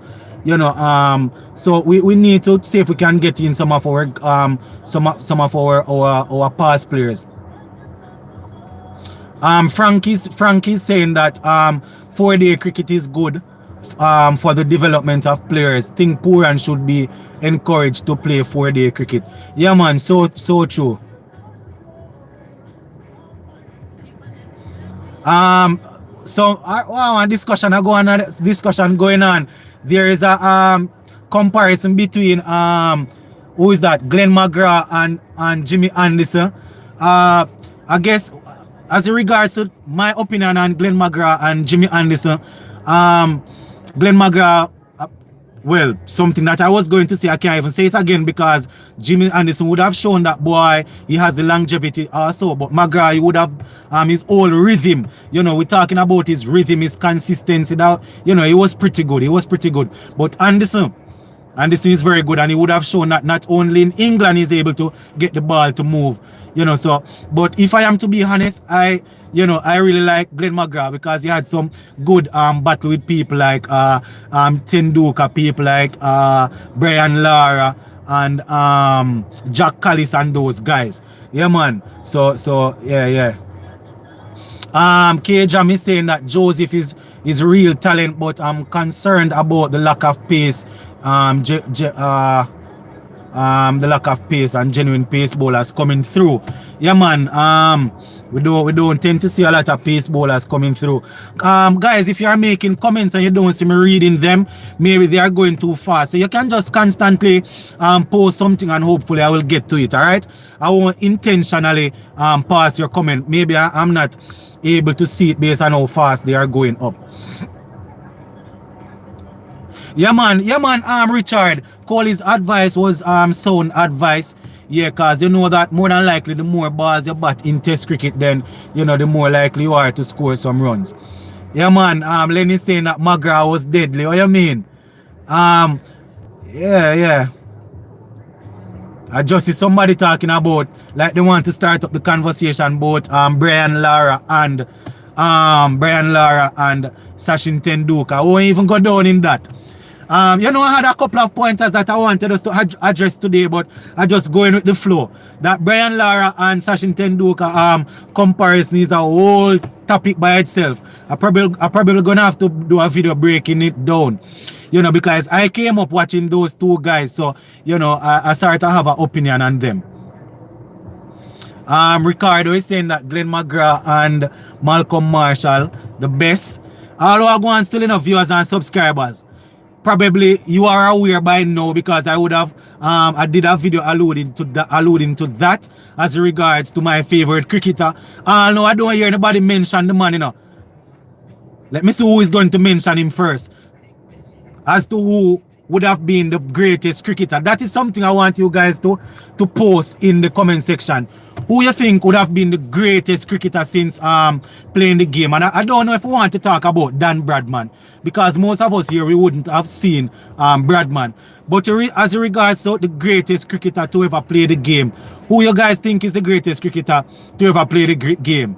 So we need to see if we can get in some of our our past players. Frankie's saying that 4-day cricket is good for the development of players. Think Pooran should be encouraged to play 4-day cricket. Yeah, man, so true. So wow, discussion going on. There is a comparison between who is that? Glenn McGrath and Jimmy Anderson. I guess as regards to my opinion on Glenn McGrath and Jimmy Anderson, Glenn McGrath, well, something that I was going to say, I can't even say it again because Jimmy Anderson would have shown that boy, he has the longevity also, but McGrath, he would have his whole rhythm. You know, we're talking about his rhythm, his consistency. That, you know, he was pretty good. But Anderson is very good, and he would have shown that not only in England he's able to get the ball to move. You know, so, but if I am to be honest, I really like Glenn McGrath because he had some good battle with people like Tendulkar, people like Brian Lara and Jack Callis and those guys. Yeah, man. So yeah. K-Jam is saying that Joseph is real talent, but I'm concerned about the lack of pace. The lack of pace and genuine pace bowlers coming through. Yeah, man. We don't tend to see a lot of pace bowlers coming through. Guys, if you are making comments and you don't see me reading them, maybe they are going too fast. So you can just constantly post something and hopefully I will get to it. All right. I won't intentionally pass your comment. Maybe I'm not able to see it based on how fast they are going up. Yeah, man, Richard, Kohli's advice was sound advice. Yeah, cause you know that more than likely the more balls you bat in test cricket, then you know the more likely you are to score some runs. Yeah, man, Lenny saying that McGrath was deadly. What you mean? Yeah. I just see somebody talking about like they want to start up the conversation about Brian Lara and Sachin Tendulkar. I won't even go down in that. You know, I had a couple of pointers that I wanted us to address today, but I just going with the flow. That Brian Lara and Sachin Tendulkar comparison is a whole topic by itself. I probably gonna have to do a video breaking it down. You know, because I came up watching those two guys, so you know, I started to have an opinion on them. Ricardo is saying that Glenn McGrath and Malcolm Marshall the best. Although I go on still enough viewers and subscribers. Probably you are aware by now because I would have I did a video alluding to that as regards to my favorite cricketer. No, I don't hear anybody mention the man, you know. Let me see who is going to mention him first as to who would have been the greatest cricketer. That is something I want you guys to post in the comment section. Who you think would have been the greatest cricketer since playing the game? And I don't know if we want to talk about Dan Bradman, because most of us here, we wouldn't have seen Bradman. But as regards to the greatest cricketer to ever play the game, who you guys think is the greatest cricketer to ever play the game?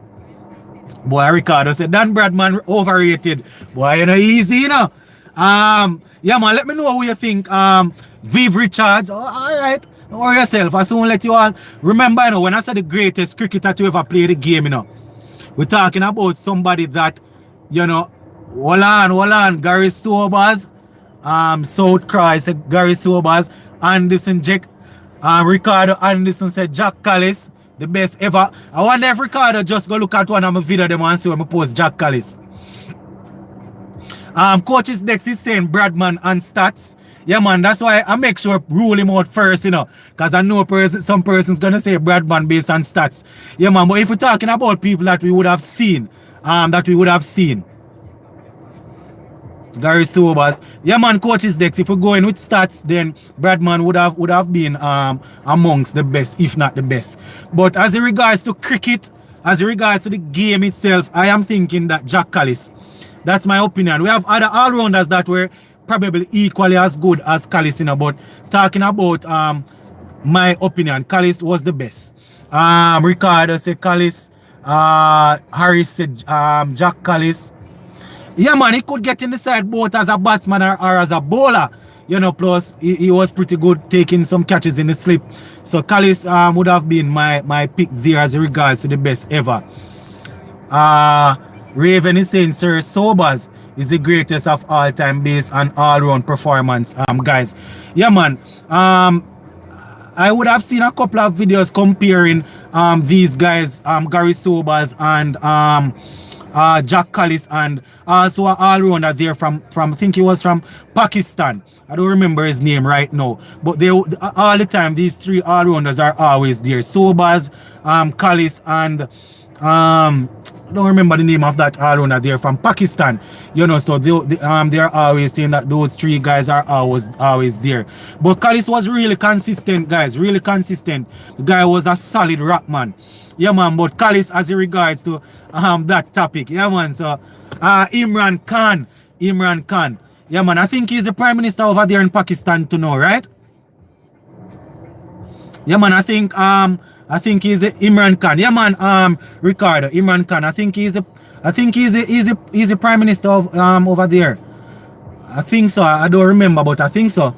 Boy, Ricardo said Dan Bradman overrated. Boy, you know, easy, you know. Yeah, man, let me know who you think. Viv Richards, all right. Or yourself. I soon let you all remember, you know, when I said the greatest cricketer to ever play the game, you know, we're talking about somebody that, you know, hold on, Gary Sobers, South Cry said Gary Sobers, Anderson Jack, Ricardo Anderson said Jack Callis, the best ever. I wonder if Ricardo just go look at one of my video them and see when I post Jack Callis. Coaches Dex is saying Bradman and stats. Yeah, man, that's why I make sure I rule him out first, you know, because I know some person's going to say Bradman based on stats. Yeah, man, but if we're talking about people that we would have seen, Gary Sobers. Yeah, man, Coaches Dex, if we're going with stats, then Bradman would have been amongst the best, if not the best. But as it regards to cricket, as it regards to the game itself, I am thinking that Jack Callis. That's my opinion. We have other all-rounders that were probably equally as good as Callis, you know, but talking about my opinion, Callis was the best. Ricardo said Callis, Harris said Jack Callis. Yeah, man, he could get in the side both as a batsman or as a bowler, you know, plus he was pretty good taking some catches in the slip. So Callis would have been my pick there as regards to the best ever. Raven is saying Sir Sobers is the greatest of all time based on all-round performance, guys. Yeah, man. I would have seen a couple of videos comparing these guys, Gary Sobers and Jack Callis, and also an all-rounder there from I think he was from Pakistan. I don't remember his name right now, but they all the time these three all-rounders are always there. Sobers, Callis, and I don't remember the name of that all-rounder there from Pakistan, you know, so they are always saying that those three guys are always there. But Callis was really consistent, guys, really consistent. The guy was a solid rock man. Yeah, man, but Callis as it regards to that topic, yeah, man, so Imran Khan. Yeah, man, I think he's the prime minister over there in Pakistan to know, right? Yeah, man, I think he's Imran Khan. Yeah, man, Ricardo, Imran Khan. I think he's a prime minister of over there. I think so. I don't remember, but I think so.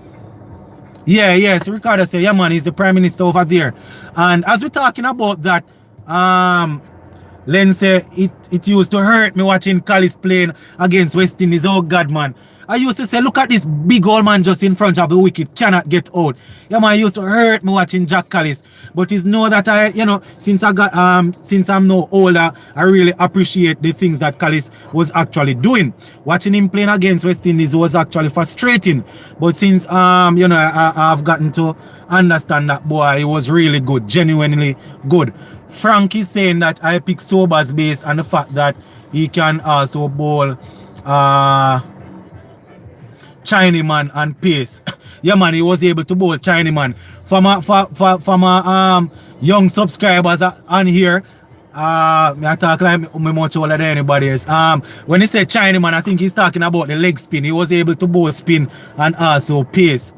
Yeah, yes. Ricardo said, yeah, man, he's the prime minister over there. And as we're talking about that, Len said it used to hurt me watching Callis playing against West Indies. Oh God, man. I used to say, look at this big old man just in front of the wicket, cannot get out. Yeah, man, it used to hurt me watching Jack Callis. But it's know that since I'm now older, I really appreciate the things that Callis was actually doing. Watching him playing against West Indies was actually frustrating. But since I've gotten to understand that, boy, he was really good, genuinely good. Frank is saying that I pick Sobers based on the fact that he can also bowl Chinaman and pace. Yeah, man, he was able to bowl Chinaman. For my young subscribers on here, I talk like me much older than anybody else. When he said Chinaman, I think he's talking about the leg spin. He was able to bowl spin and also pace.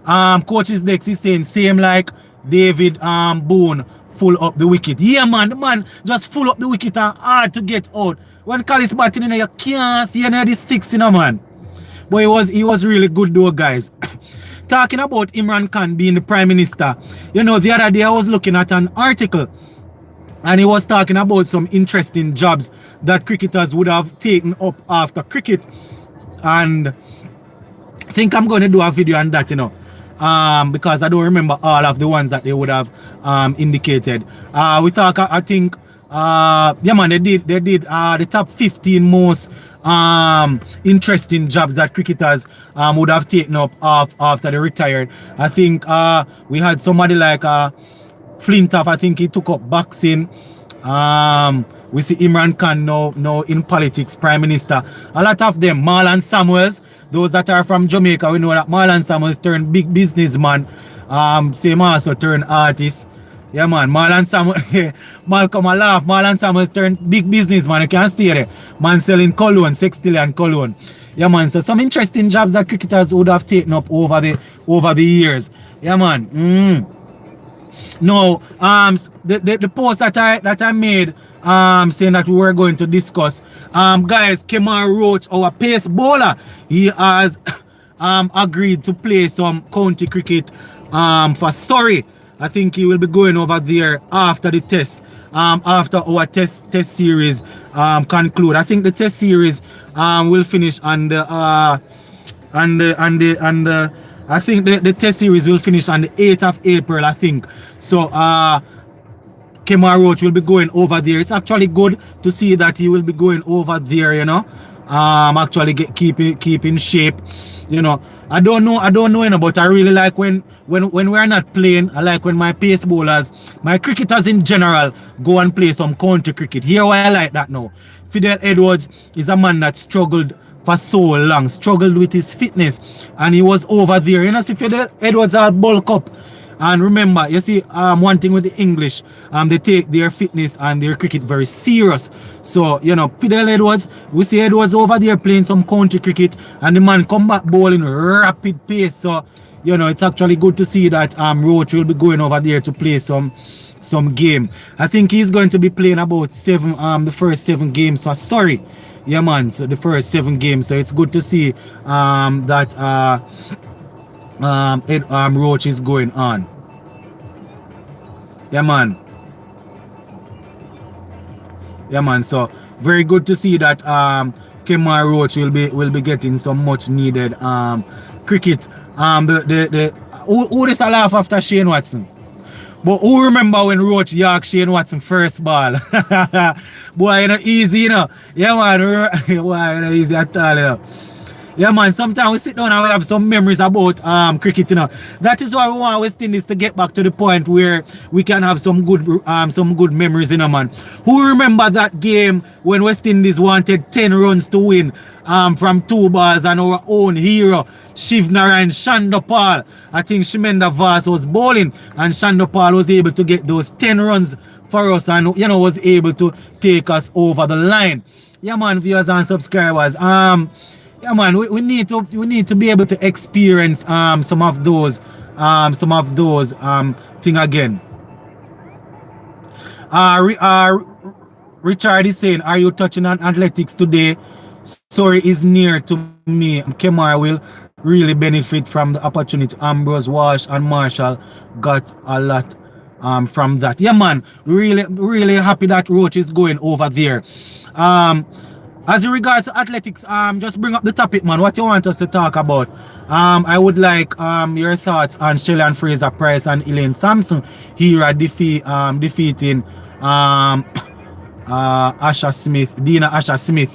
Coaches Dex is saying same like David Boone, full up the wicket. Yeah, man, the man just full up the wicket and hard to get out. When Callis batting, you can't see any of the sticks, man. But he was really good though, guys. Talking about Imran Khan being the prime minister, the other day I was looking at an article and he was talking about some interesting jobs that cricketers would have taken up after cricket, and I think I'm going to do a video on that, because I don't remember all of the ones that they would have indicated. We talk, I think, yeah, man, they did the top 15 most interesting jobs that cricketers would have taken up after they retired. I think we had somebody like Flintoff. I think he took up boxing. We see Imran Khan now in politics, Prime Minister. A lot of them, Marlon Samuels, those that are from Jamaica, we know that Marlon Samuels turned big businessman. Same also turned artist. Yeah, man, Marlon Samuels, Malcolm a laugh. Marlon Samuels turned big businessman. You can't stay there. Man selling cologne, sextillion cologne. Yeah, man. So some interesting jobs that cricketers would have taken up over the years. Yeah, man. No, the post that I made, saying that we were going to discuss, guys, Kemar Roach, our pace bowler, he has agreed to play some county cricket for Surrey. I think he will be going over there after the test, after our test series conclude. I think the test series will finish on the I think the test series will finish on the 8th of April, I think. So Kemar Roach will be going over there. It's actually good to see that he will be going over there, you know. Actually keep in shape, you know. I don't know, you know, but I really like when we're not playing. I like when my pace bowlers, my cricketers in general, go and play some county cricket. Here why I like that now. Fidel Edwards is a man that struggled for so long, struggled with his fitness, and he was over there. You know, see Fidel Edwards all bulk up. And remember, you see, one thing with the English, they take their fitness and their cricket very serious. So, you know, Fidel Edwards, we see Edwards over there playing some county cricket, and the man come back bowling rapid pace. So, you know, it's actually good to see that Roach will be going over there to play some game. I think he's going to be playing about the first 7 games for Surrey. Yeah, man. So the first 7 games. So it's good to see that Roach is going on. Yeah, man. Yeah, man. So very good to see that Kemar Roach will be getting some much needed cricket. Who this a laugh after Shane Watson? But who remember when Roach York Shane Watson first ball? Boy, you know, easy, you know. Yeah, man. Boy, you know, easy at all, you know. Yeah, man, sometimes we sit down and we have some memories about cricket, you know. That is why we want West Indies to get back to the point where we can have some good memories, you know, man. Who remember that game when West Indies wanted 10 runs to win from 2 balls and our own hero, Shivnarayan Shandopal. I think Shimenda Vas was bowling and Shandopal was able to get those 10 runs for us and, you know, was able to take us over the line. Yeah, man, viewers and subscribers. Yeah, man, we need to be able to experience some of those thing again. Richard is saying, are you touching on athletics today? Sorry, is near to me. Kemar will really benefit from the opportunity. Ambrose, Walsh, and Marshall got a lot from that. Yeah, man, really happy that Roach is going over there. As in regards to athletics, just bring up the topic, man. What you want us to talk about? I would like your thoughts on Shelly-Ann Fraser-Pryce and Elaine Thompson here at defeating Asha Smith, Dina Asha Smith.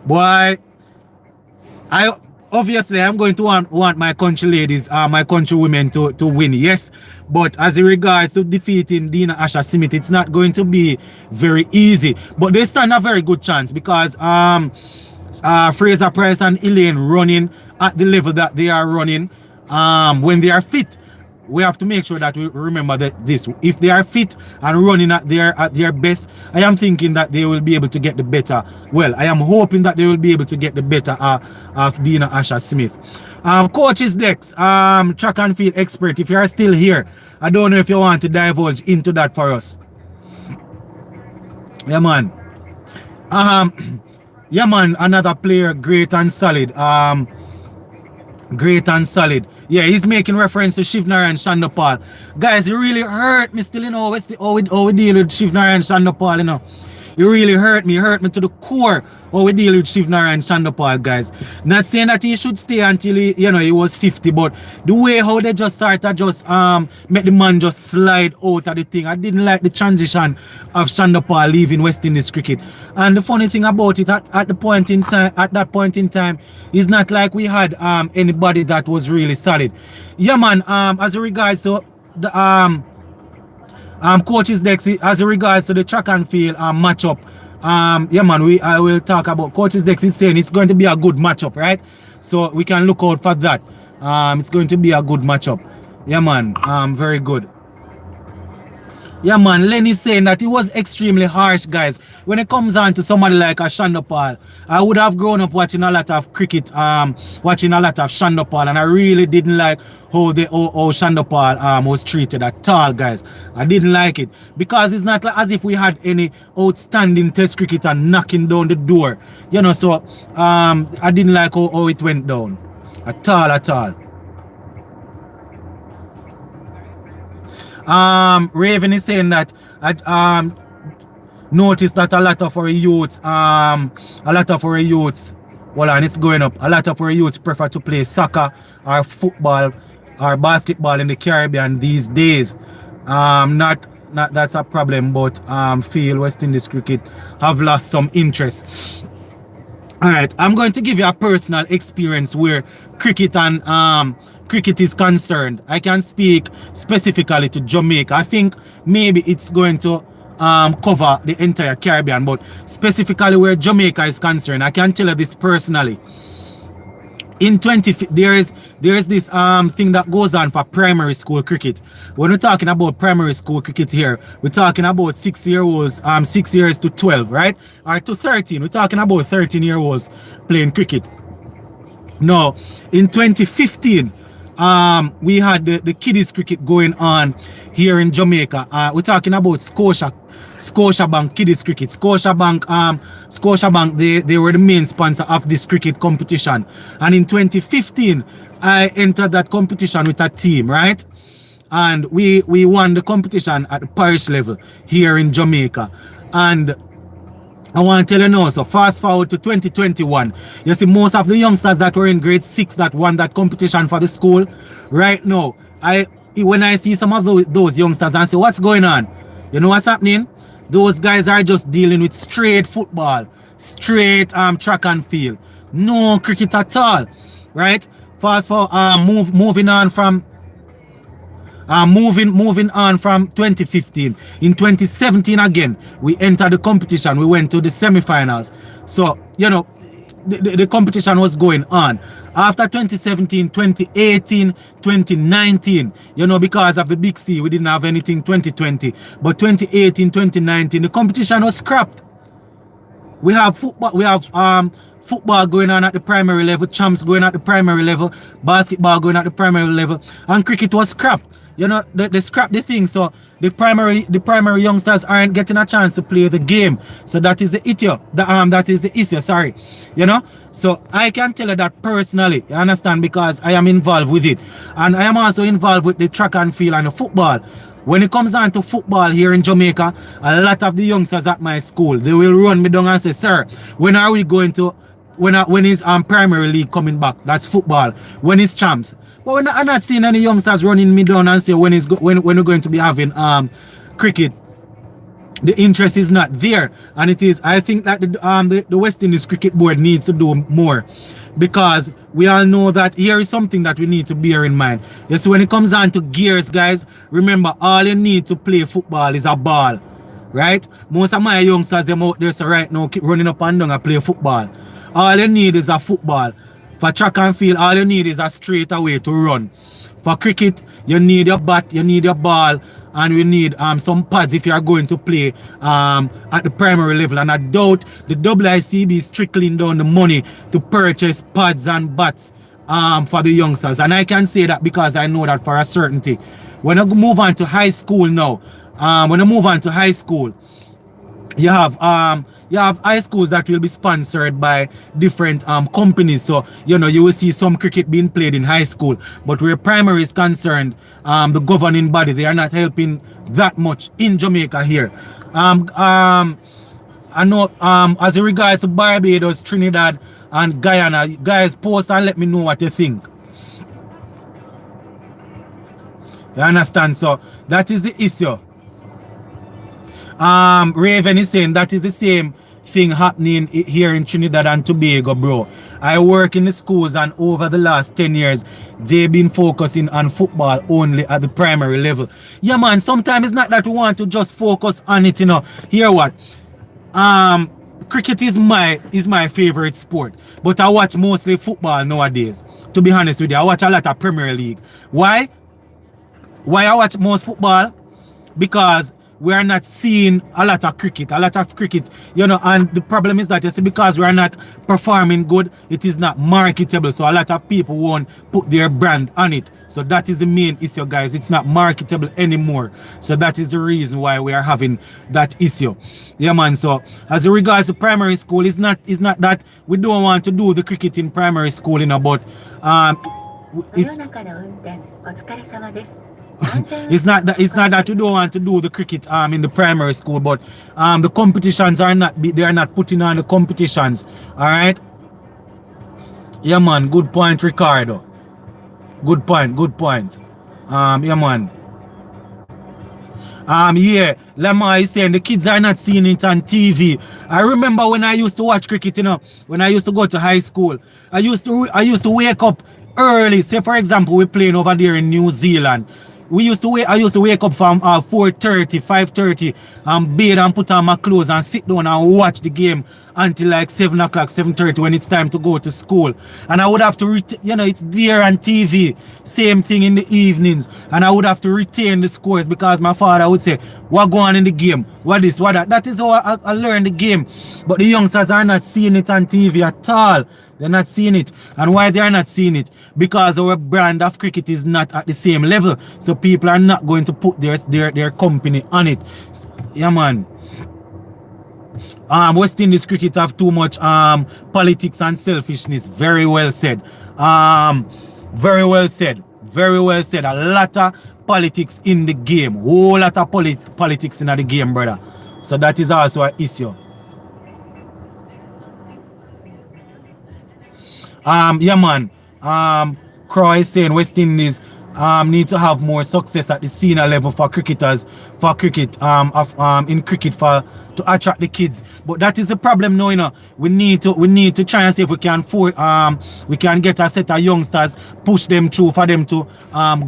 Boy, I'm going to want my country ladies, my country women to win, yes. But as in regards to defeating Dina Asha Smith, it's not going to be very easy. But they stand a very good chance because Fraser-Pryce and Elaine running at the level that they are running, when they are fit. We have to make sure that we remember that if they are fit and running at their best, I am thinking that they will be able to get the better. Well, I am hoping that they will be able to get the better of Dina Asha Smith. Coaches Dex, track and field expert, if you are still here, I don't know if you want to divulge into that for us. Yeah, man. Yeah, man, another player, great and solid. Great and solid. Yeah, he's making reference to Shivnarayan Shandopal. Guys, it really hurt me still, you know, how we deal with Shivnarayan Shandopal, you know. It really hurt me to the core how we deal with Shivnarayan Shandopal, guys. Not saying that he should stay until he was 50, but the way how they just started just make the man just slide out of the thing. I didn't like the transition of Shandopal leaving West Indies cricket. And the funny thing about it, at that point in time, it's not like we had anybody that was really solid. Yeah, man, as regards to the coaches Dex, as regards to the track and field matchup yeah man, I will talk about Coaches Dex is saying it's going to be a good matchup, right? So we can look out for that. It's going to be a good matchup. Yeah man, very good. Yeah, man, Lenny's saying that it was extremely harsh, guys. When it comes on to somebody like a Shonda Paul, I would have grown up watching a lot of cricket, watching a lot of Shonda Paul, and I really didn't like how Shonda Paul was treated at all, guys. I didn't like it because it's not like as if we had any outstanding Test cricketer knocking down the door, you know. So I didn't like how it went down at all. Raven is saying that I noticed that a lot of our youths, well, and it's going up. A lot of our youths prefer to play soccer or football or basketball in the Caribbean these days. Not that's a problem, but feel West Indies cricket have lost some interest. All right, I'm going to give you a personal experience where cricket and cricket is concerned. I can speak specifically to Jamaica. I think maybe it's going to cover the entire Caribbean, but specifically where Jamaica is concerned, I can tell you this personally. In there is this thing that goes on for primary school cricket. When we're talking about primary school cricket here, we're talking about 6 years 6 years to 12, right? Or to 13. We're talking about 13-year-olds playing cricket. Now, in 2015, we had the kiddies cricket going on here in Jamaica. We're talking about Scotiabank kiddies cricket. Scotiabank, they were the main sponsor of this cricket competition. And in 2015, I entered that competition with a team, right? And we won the competition at the parish level here in Jamaica. And I want to tell you now, so fast forward to 2021, you see most of the youngsters that were in grade 6 that won that competition for the school, right now, when I see some of those youngsters and say, what's going on? You know what's happening? Those guys are just dealing with straight football, straight track and field. No cricket at all, right? Fast forward, moving on from 2015. In 2017 again, we entered the competition. We went to the semi-finals. So, you know, the competition was going on. After 2017, 2018, 2019, you know, because of the Big C, we didn't have anything 2020. But 2018, 2019, the competition was scrapped. We have football, football going on at the primary level, champs going at the primary level, basketball going at the primary level, and cricket was scrapped. You know, they scrap the thing, so the primary youngsters aren't getting a chance to play the game. So that is the issue. That is the issue, sorry. You know? So I can tell you that personally, you understand, because I am involved with it. And I am also involved with the track and field and the football. When it comes down to football here in Jamaica, a lot of the youngsters at my school, they will run me down and say, sir, when are we going to, when is primary league coming back? That's football. When is champs? But I'm not seeing any youngsters running me down and say when we're going to be having cricket. The interest is not there, and it is. I think that the West Indies Cricket Board needs to do more, because we all know that here is something that we need to bear in mind. Yes, when it comes on to gears, guys, remember all you need to play football is a ball, right? Most of my youngsters them out there so right now keep running up and down and play football. All you need is a football. For track and field, all you need is a straight away to run. For cricket, you need your bat, you need your ball, and we need some pads if you are going to play at the primary level. And I doubt the WICB is trickling down the money to purchase pads and bats for the youngsters. And I can say that because I know that for a certainty. When I move on to high school now, you have high schools that will be sponsored by different companies. So, you know, you will see some cricket being played in high school. But where primary is concerned, the governing body, they are not helping that much in Jamaica here. I know as it regards to Barbados, Trinidad, and Guyana, guys, post and let me know what you think. You understand? So, that is the issue. Raven is saying that is the same thing happening here in Trinidad and Tobago, bro. I work in the schools, and over the last 10 years, they've been focusing on football only at the primary level. Yeah, man, sometimes it's not that we want to just focus on it, you know. Hear what? cricket is my favorite sport, but I watch mostly football nowadays. To be honest with you, I watch a lot of Premier League. Why? Why I watch most football? Because we are not seeing a lot of cricket, and the problem is that, you see, because we are not performing good, it is not marketable, so a lot of people won't put their brand on it. So that is the main issue, guys. It's not marketable anymore. So that is the reason why we are having that issue. Yeah, man. So as regards to primary school, it's not that we don't want to do the cricket in primary school, but it's it's not that you don't want to do the cricket in the primary school, but the competitions are not putting on the competitions. All right. Yeah, man. Good point, Ricardo. Good point. Yeah, man. Yeah, Lamar is saying the kids are not seeing it on TV. I remember when I used to watch cricket, when I used to go to high school, I used to wake up early. Say, for example, we're playing over there in New Zealand. I used to wake up from 4:30, 5:30, bathe and put on my clothes and sit down and watch the game until like 7 o'clock, 7:30 when it's time to go to school. And I would have to, it's there on TV. Same thing in the evenings. And I would have to retain the scores because my father would say, what go on in the game? What this, what that? That is how I learned the game. But the youngsters are not seeing it on TV at all. They're not seeing it. And why they are not seeing it? Because our brand of cricket is not at the same level. So people are not going to put their company on it. Yeah, man. West Indies cricket have too much politics and selfishness. Very well said. Very well said. Very well said. A lot of politics in the game. Whole lot of politics in the game, brother. So that is also an issue. Yeah, man. Croy is saying West Indies need to have more success at the senior level for cricketers, in cricket to attract the kids. But that is the problem now, We need to try and see if we can get a set of youngsters, push them through for them to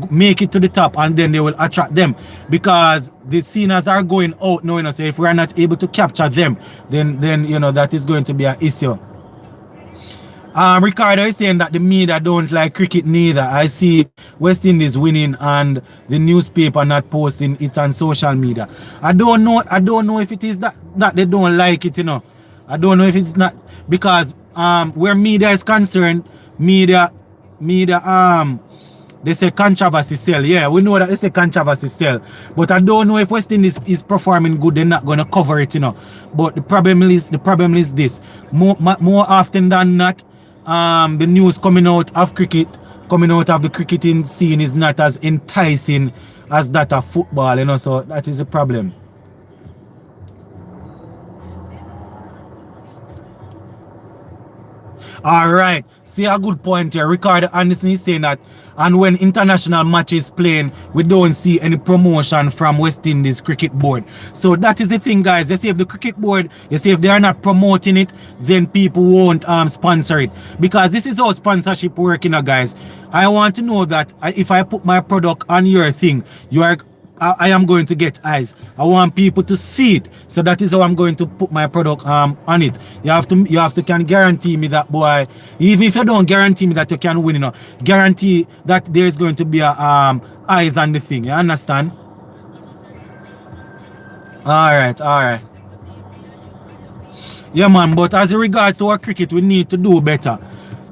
make it to the top, and then they will attract them. Because the seniors are going out now, so if we are not able to capture them, then that is going to be an issue. Ricardo is saying that the media don't like cricket neither. I see West Indies winning and the newspaper not posting it on social media. I don't know if it is that they don't like it, I don't know if it's not because where media is concerned, media they say controversy sell. Yeah, we know that they say controversy sell. But I don't know if West Indies is performing good, they're not gonna cover it, But the problem is this. More often than not, the news coming out of the cricketing scene is not as enticing as that of football, so that is a problem. All right, see a good point here. Ricardo Anderson is saying that, and when international matches playing, we don't see any promotion from West Indies Cricket Board. So that is the thing, guys. You see, if the cricket board, if they are not promoting it, then people won't sponsor it. Because this is how sponsorship works, guys. I want to know that if I put my product on your thing, I am going to get eyes. I want people to see it. So that is how I'm going to put my product on it. You have to can guarantee me that, boy. Even if you don't guarantee me that you can win, guarantee that there is going to be a eyes on the thing. You understand? All right. Yeah, man. But as regards to our cricket, we need to do better.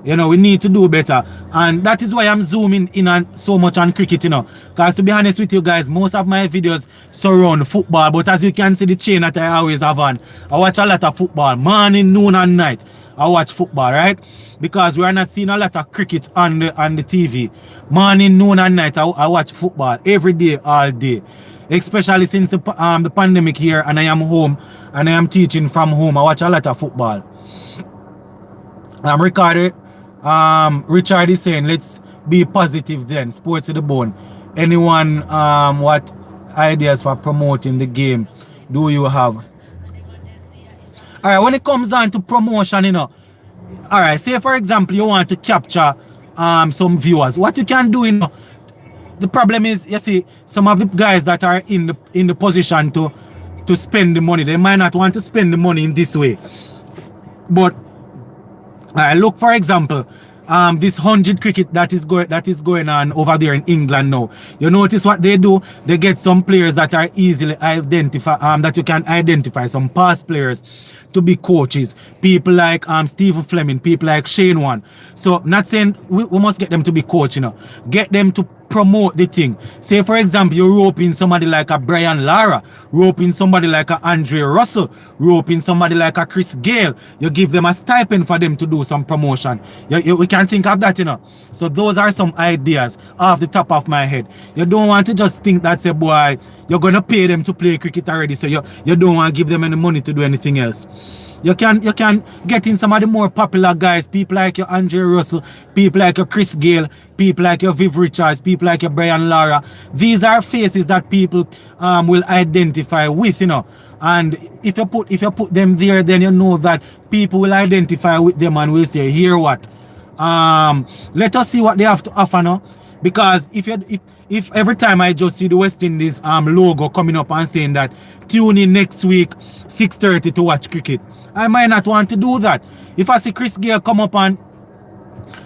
We need to do better. And that is why I'm zooming in on so much on cricket, Because to be honest with you guys, most of my videos surround football. But as you can see the chain that I always have on, I watch a lot of football. Morning, noon, and night. I watch football, right? Because we are not seeing a lot of cricket on the TV. Morning, noon, and night, I watch football every day, all day. Especially since the pandemic here, and I am home, and I am teaching from home. I watch a lot of football. Richard is saying, let's be positive then. Sports to the bone. Anyone, what ideas for promoting the game do you have? All right, when it comes on to promotion, all right, say for example, you want to capture some viewers. What you can do, the problem is, you see, some of the guys that are in the position to to spend the money. They might not want to spend the money in this way. But look, for example, this 100 cricket that is going on over there in England now. You notice what they do? They get some players that are easily identified, that you can identify, some past players to be coaches. People like Stephen Fleming, people like Shane Warne. So not saying we must get them to be coach, you know. Get them to promote the thing. Say for example, you rope in somebody like a Brian Lara, rope in somebody like a Andre Russell, rope in somebody like a Chris Gayle. You give them a stipend for them to do some promotion. We can think of that, you know. So those are some ideas off the top of my head. You don't want to just think that, say, boy, you're going to pay them to play cricket already, so you don't want to give them any money to do anything else. You can get in some of the more popular guys, people like your Andre Russell, people like your Chris Gayle, people like your Viv Richards, people like your Brian Lara. These are faces that people will identify with, you know. And if you put them there, then you know that people will identify with them and will say, here what? Let us see what they have to offer now. Because if every time I just see the West Indies logo coming up and saying that tune in next week 6:30 to watch cricket, I might not want to do that. If I see Chris Gayle come up and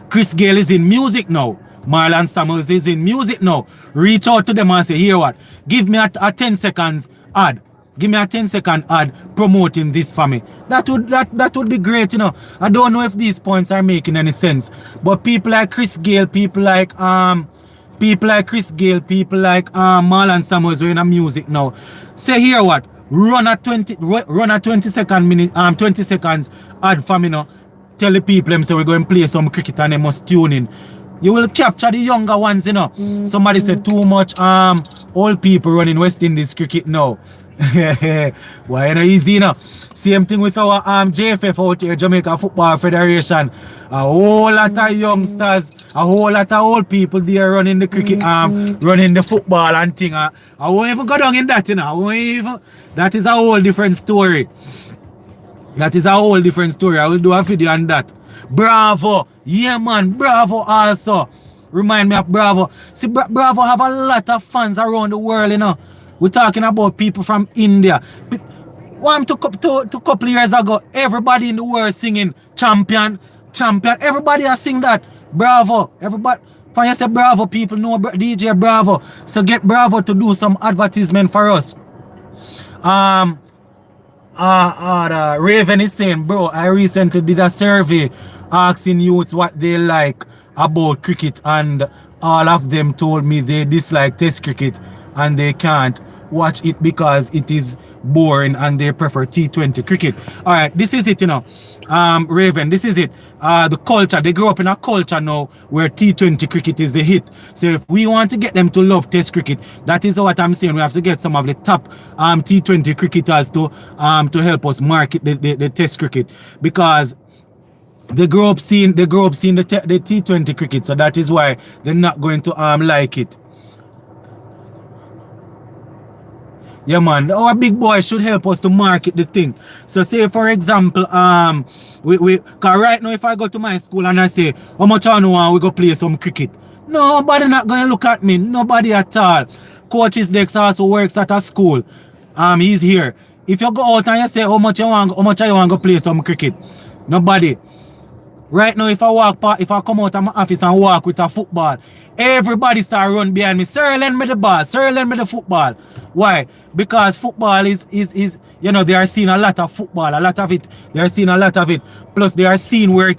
Chris Gayle is in music now, Marlon Samuels is in music now, reach out to them and say, here what? Give me a 10 seconds ad. Give me a 10-second ad promoting this for me. That would be great, you know. I don't know if these points are making any sense. But people like Chris Gayle, people like Marlon Samuels who are in music now. Say here what? Run a 20 seconds ad for me now. Tell the people them say we're going to play some cricket and they must tune in. You will capture the younger ones, you know. Somebody said too much old people running West Indies cricket now. Why not easy, you know? Same thing with our JFF out here, Jamaica Football Federation. A whole lot of youngsters, a whole lot of old people there running the cricket, running the football and thing. I won't even go down in that, you know. That is a whole different story. That is a whole different story. I will do a video on that. Bravo. Yeah, man. Bravo also. Remind me of Bravo. See, Bravo have a lot of fans around the world, you know. We're talking about people from India. One to couple years ago, everybody in the world singing champion. Everybody has sing that. Bravo. Everybody. When you say Bravo, people know DJ Bravo. So get Bravo to do some advertisement for us. Raven is saying, bro, I recently did a survey asking youths what they like about cricket, and all of them told me they dislike test cricket and they can't watch it because it is boring and they prefer T20 cricket. All right, this is it, you know. Raven, this is it. The culture, they grew up in a culture now where T20 cricket is the hit. So if we want to get them to love test cricket, that is what I'm saying. We have to get some of the top T20 cricketers to help us market the test cricket, because they grow up seeing the T20 cricket. So that is why they're not going to like it. Yeah, man, our big boy should help us to market the thing. So say for example, cause right now if I go to my school and I say, how much I know we go play some cricket, nobody not gonna look at me, nobody at all. Coach's Dex also works at a school. He's here. If you go out and you say how much I want to go play some cricket, nobody. Right now, if I come out of my office and walk with a football, everybody start run behind me. Sir, lend me the ball. Sir, lend me the football. Why? Because football is you know, they are seeing a lot of football, a lot of it. They are seeing a lot of it. Plus, they are seeing where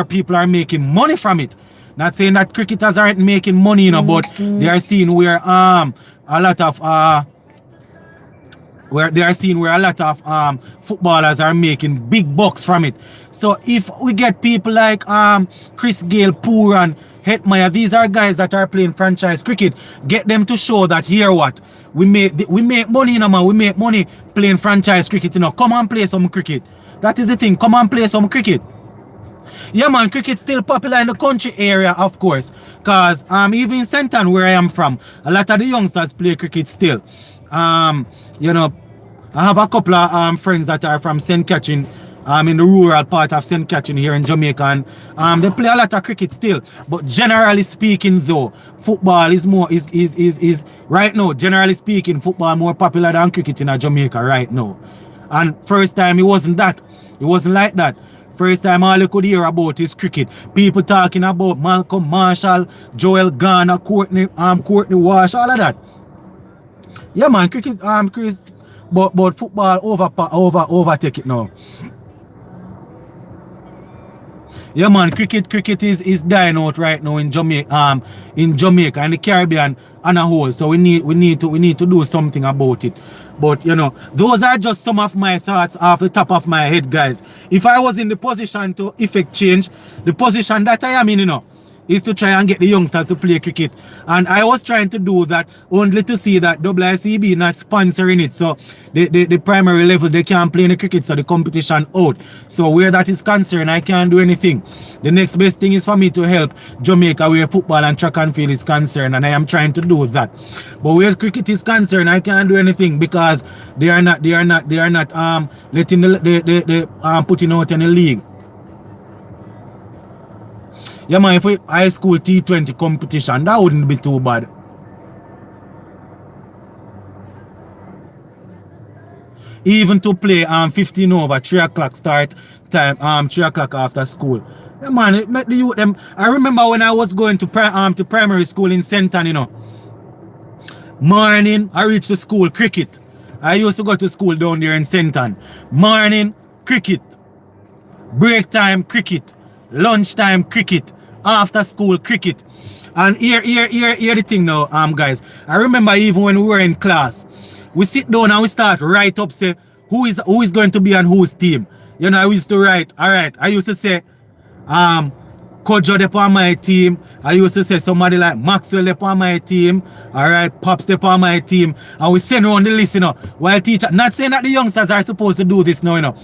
people are making money from it. Not saying that cricketers aren't making money, you know, but they are seeing where a lot of footballers are making big bucks from it. So if we get people like Chris Gayle, Pooran, Hetmeyer, these are guys that are playing franchise cricket, get them to show that here what we make money, you know, man. We make money playing franchise cricket, you know. Come and play some cricket. That is the thing. Come and play some cricket. Yeah, man, cricket's still popular in the country area, of course, because even in Senton, where I am from, a lot of the youngsters play cricket still. You know, I have a couple of friends that are from St. Catherine in the rural part of St. Catherine here in Jamaica, and they play a lot of cricket still. But generally speaking, though, football is more is right now. Generally speaking, football more popular than cricket in Jamaica right now. And first time it wasn't that. It wasn't like that. First time all you could hear about is cricket. People talking about Malcolm Marshall, Joel Garner, Courtney Walsh, all of that. Yeah, man, cricket, Chris, but football overtake it now. Yeah, man, cricket is dying out right now in Jamaica and the Caribbean and a whole. So we need to do something about it. But you know, those are just some of my thoughts off the top of my head, guys. If I was in the position to effect change, the position that I am in, you know, is to try and get the youngsters to play cricket. And I was trying to do that only to see that WICB not sponsoring it. So the primary level, they can't play in the cricket, so the competition out. So where that is concerned, I can't do anything. The next best thing is for me to help Jamaica where football and track and field is concerned, and I am trying to do that. But where cricket is concerned, I can't do anything because they are not letting the putting out any league. Yeah, man, if we high school T20 competition, that wouldn't be too bad. Even to play 15 over, 3 o'clock start time, 3 o'clock after school. Yeah, man, it make the youth them. I remember when I was going to primary school in Senton, you know. Morning, I reached the school, cricket. I used to go to school down there in Senton. Morning, cricket. Break time, cricket. Lunchtime, cricket. After school, cricket. And here the thing now, guys. I remember even when we were in class, we sit down and we start write up, say, who is going to be on whose team. You know, I used to write, all right, I used to say, Kojo upon my team. I used to say somebody like Maxwell upon my team. Alright, Pops upon my team. And we send around the list, you know. While teacher, not saying that the youngsters are supposed to do this now, you know.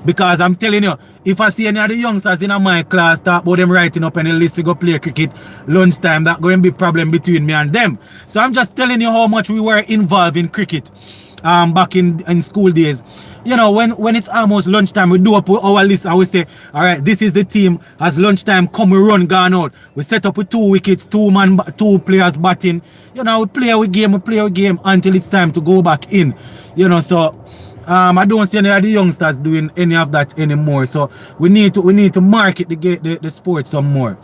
Because I'm telling you, if I see any of the youngsters in my class talk about them writing up any list to go play cricket lunchtime, that's going to be a problem between me and them. So I'm just telling you how much we were involved in cricket back in school days. You know, when it's almost lunchtime, we do up our list and we say, all right, this is the team. As lunchtime come, we run, gone out. We set up with 2 wickets, 2 players batting. You know, we play our game until it's time to go back in. You know, so I don't see any of the youngsters doing any of that anymore. So we need to market the sport some more.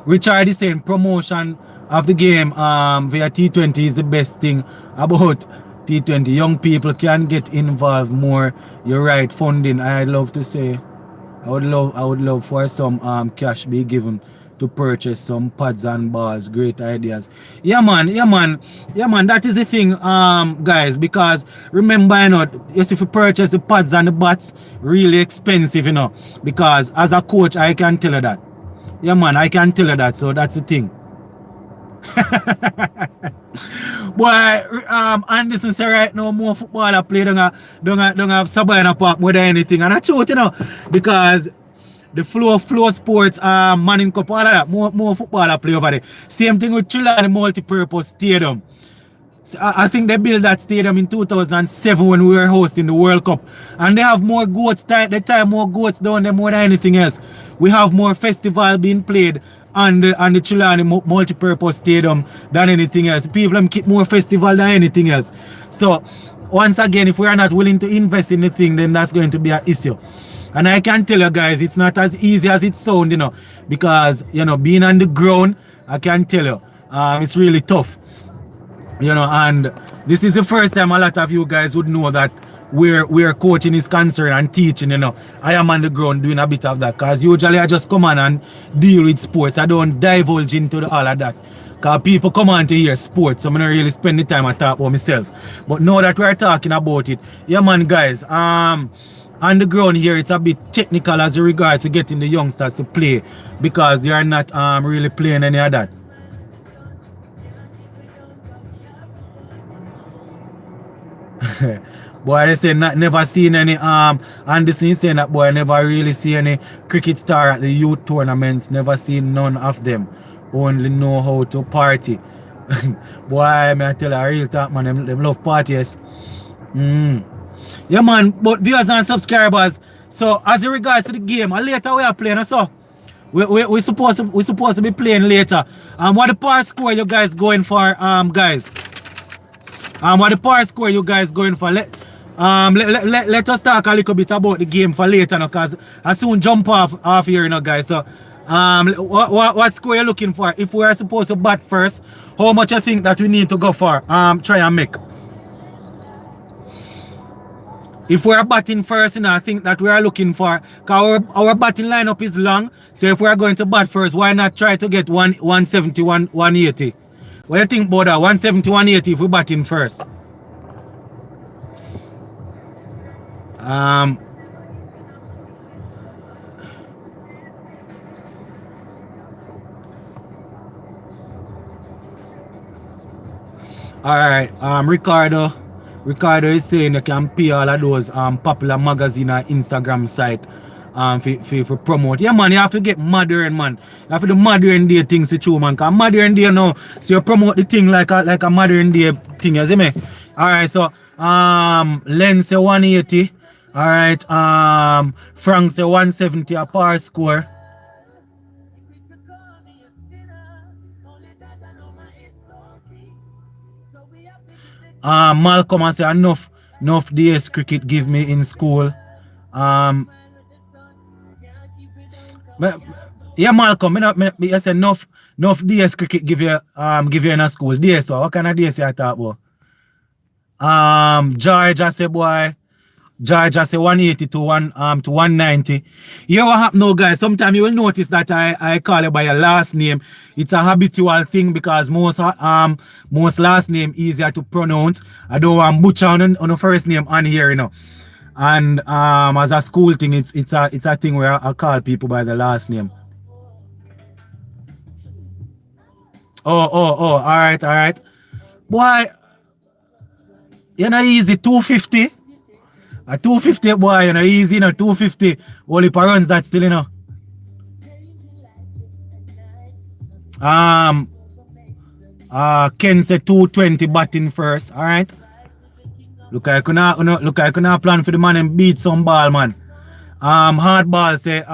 Richard is saying promotion of the game via T20 is the best thing about T20. Young people can get involved more. You're right, funding. I'd love to say I would love for some cash be given to purchase some pads and balls. Great ideas. Yeah man, that is the thing, guys, because remember, you know, yes, if you purchase the pads and the bats, really expensive, you know, because as a coach I can tell you that. Yeah man, I can tell you that, so that's the thing. Boy, Anderson say right now more footballer play don't have Sabina Park more than anything, and I truth, you know, because the flow sports Manning Cup, all of that, more footballer play over there. Same thing with Trelawny multi-purpose stadium. So I think they built that stadium in 2007 when we were hosting the World Cup, and they have more goats. They tie more goats down there more than anything else. We have more festival being played on the Trelawny multi-purpose stadium than anything else. People keep more festival than anything else. So once again, if we are not willing to invest in the thing, then that's going to be an issue. And I can tell you guys, it's not as easy as it sounds, you know, because, you know, being on the ground, I can tell you, it's really tough. You know, and this is the first time a lot of you guys would know that where coaching is concerned and teaching, you know, I am on the ground doing a bit of that, because usually I just come on and deal with sports. I don't divulge into all of that, because people come on to hear sports, so I don't really spend the time I talk about myself. But now that we're talking about it, yeah man guys, on the ground here it's a bit technical as regards to getting the youngsters to play, because they are not really playing any of that. Boy, they say never seen any Anderson is saying that boy never really see any cricket star at the youth tournaments, never seen none of them. Only know how to party. Boy, may I tell you a real talk, man, them love parties. Yeah, man. But viewers and subscribers. So as in regards to the game, later we are playing. So we supposed to be playing later. What the power score you guys going for, guys? What the power score you guys going for? Let us talk a little bit about the game for later, because I soon jump off here, guys. So what score you looking for? If we are supposed to bat first, how much I think that we need to go for? Try and make. If we are batting first, I think that we are looking for, because our batting lineup is long. So if we are going to bat first, why not try to get 170, 180? What do you think about that? 170, 180 if we batting first. Alright, Ricardo is saying you can pay all of those popular magazine or Instagram site for promote. Yeah, man, you have to get modern, man. You have to do modern day things to you, man. Because modern day now, so you promote the thing like a modern day thing, you see me? Alright, so Len say 180. Alright, Frank say 170 a par score. Malcolm I say enough DS cricket give me in school. But, yeah, Malcolm, I say enough DS cricket give you in a school. DS, so what kind of DS you talk about? George I say boy. George I say 180 to 190. You know what happen now, guys? Sometimes you will notice that I call you by your last name. It's a habitual thing because most last name easier to pronounce. I don't want butcher on the first name on here, And as a school thing, it's a thing where I call people by the last name. All right. Boy, easy 250. A 250 boy, easy, 250. Only per runs that still, Ken said 220 batting first, alright. Look I could plan for the man and beat some ball, man. Hard ball say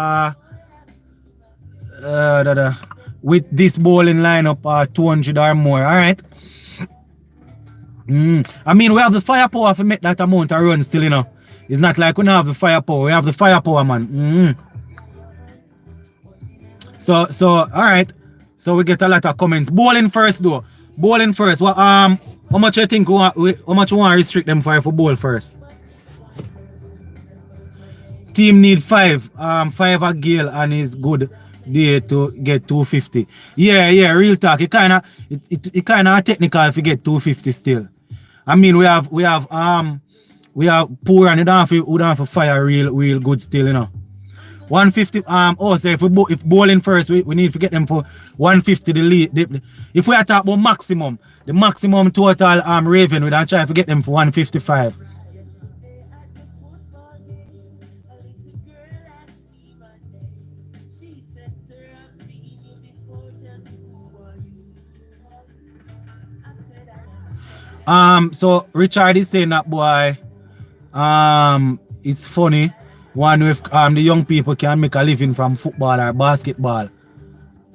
with this bowling lineup 200 or more, alright. I mean we have the firepower to make that amount of runs still, It's not like we don't have the firepower. We have the firepower, man. So alright. So we get a lot of comments. Bowling first though. Bowling first. Well, how much you think how much you want to restrict them for bowl first? Team need 5. 5 a Gale and is good day to get 250. Yeah, real talk. It kinda technical if you get 250 still. I mean we have poor and we don't have to fire real good still, 150 so if bowling first we need to get them for 150 the lead. If we are talking about the maximum total Raven we don't try to get them for 155. So Richard is saying that boy it's funny one if the young people can make a living from football or basketball.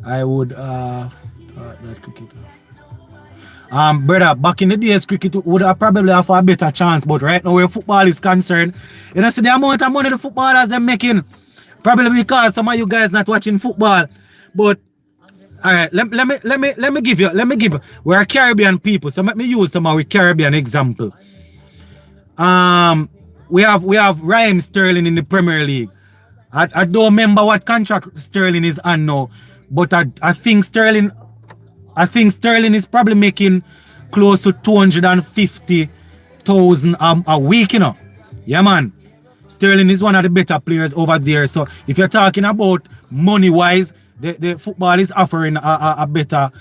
I would that cricket. Brother, back in the days cricket would have probably have a better chance, but right now where football is concerned, see the amount of money the footballers they're making. Probably because some of you guys not watching football. But alright, let me give you we're Caribbean people, so let me use some of our Caribbean example. We have Raheem Sterling in the Premier League. I don't remember what contract Sterling is on now, but I think Sterling is probably making close to 250,000 a week, Yeah, man. Sterling is one of the better players over there. So if you're talking about money wise, the football is offering a better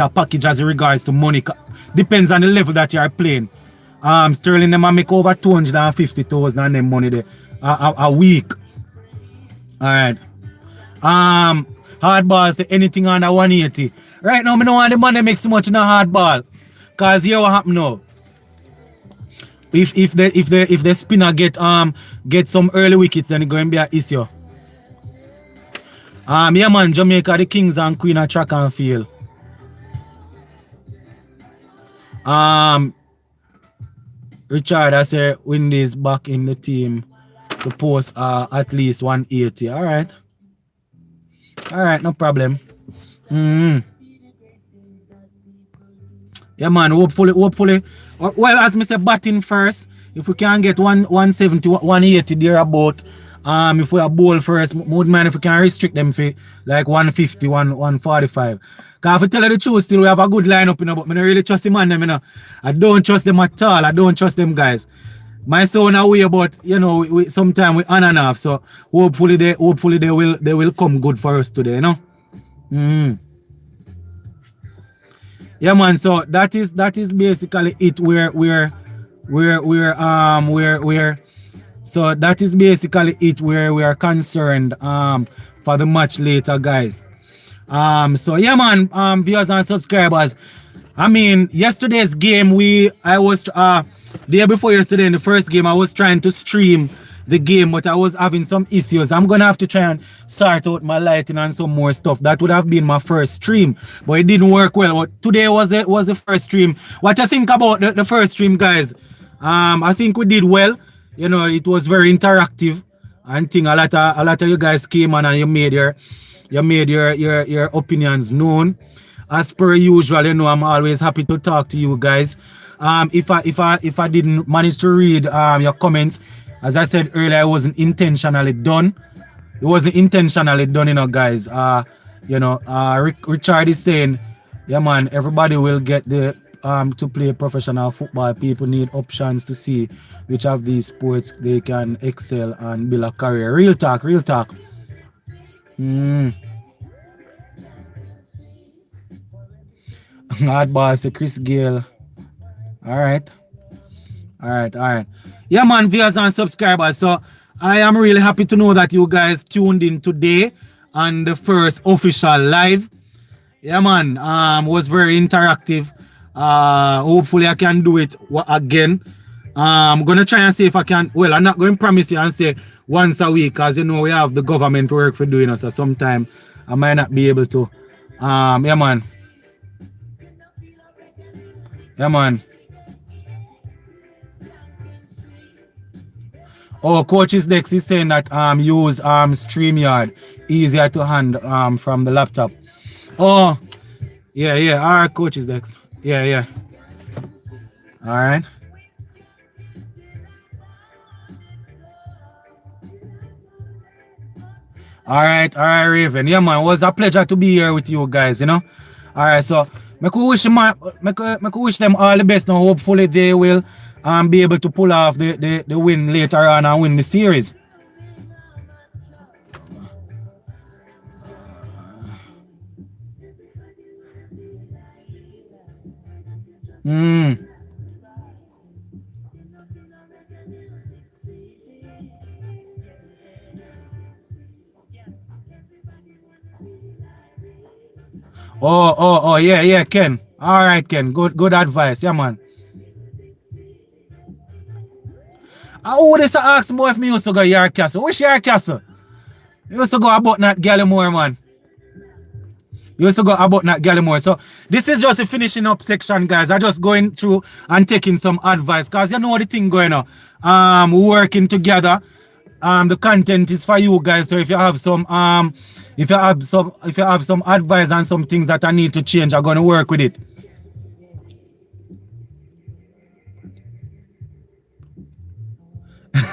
package as regards to money. Depends on the level that you are playing. Sterling them make over 250,000 and them money there a week. Alright. Hardball say anything under 180. Right now, I don't want the money make so much in a hardball. Cause here what happen now. if the spinner get some early wickets, then it's going to be an issue. Yeah man, Jamaica, the kings and queen of track and field. Richard, I say Windies back in the team to post at least 180. Alright, no problem. Yeah man, hopefully. Well, as me say, batting first. If we can get 170, 180 there about. If we are bowl first, would mind if we can restrict them for like 150, 145. Cause if I tell you the truth, still we have a good lineup, you know, but I don't really trust them on them, you know. I don't trust them at all. I don't trust them guys. My son away, but you know, sometimes we on and off. So hopefully they will come good for us today, you know. Yeah man, so that is basically it. So that is basically it where we are concerned for the match later, guys. So yeah man, viewers and subscribers. I mean, yesterday's game I was the day before yesterday in the first game I was trying to stream the game, but I was having some issues. I'm gonna have to try and sort out my lighting and some more stuff. That would have been my first stream, but it didn't work well. But today was the first stream. What I think about the first stream, guys? I think we did well. You know, it was very interactive, and think a lot of you guys came on and you made your opinions known. As per usual, you know, I'm always happy to talk to you guys. If I didn't manage to read your comments, as I said earlier, it wasn't intentionally done. It wasn't intentionally done, you know, guys. You know, Richard is saying, yeah man, everybody will get the to play professional football. People need options to see which of these sports they can excel and build a career. Real talk. Hardball say Chris Gale. Alright. Yeah man, viewers and subscribers. So I am really happy to know that you guys tuned in today on the first official live. Yeah man, was very interactive. Hopefully I can do it again. I'm gonna try and see if I can. Well, I'm not going to promise you and say once a week, because you know we have the government work for doing us, so sometime I might not be able to. Yeah man. Oh, Coach's Dex is saying that use StreamYard, easier to hand from the laptop. Oh, yeah. Alright, Coach's Dex. Yeah. Alright. Alright, Raven. Yeah, man, it was a pleasure to be here with you guys, you know. Alright, so I could wish them all the best now. Hopefully they will be able to pull off the win later on and win the series. Oh, yeah, Ken. All right, Ken. Good advice. Yeah, man. I would have asked me if me used to go York Castle. Which York Castle? You used to go about that Gallimore, man. You used to go about that Gallimore. So this is just a finishing up section, guys. I just going through and taking some advice, because you know the thing going on. We're working together. The content is for you guys. So if you have some advice and some things that I need to change, I'm gonna work with it.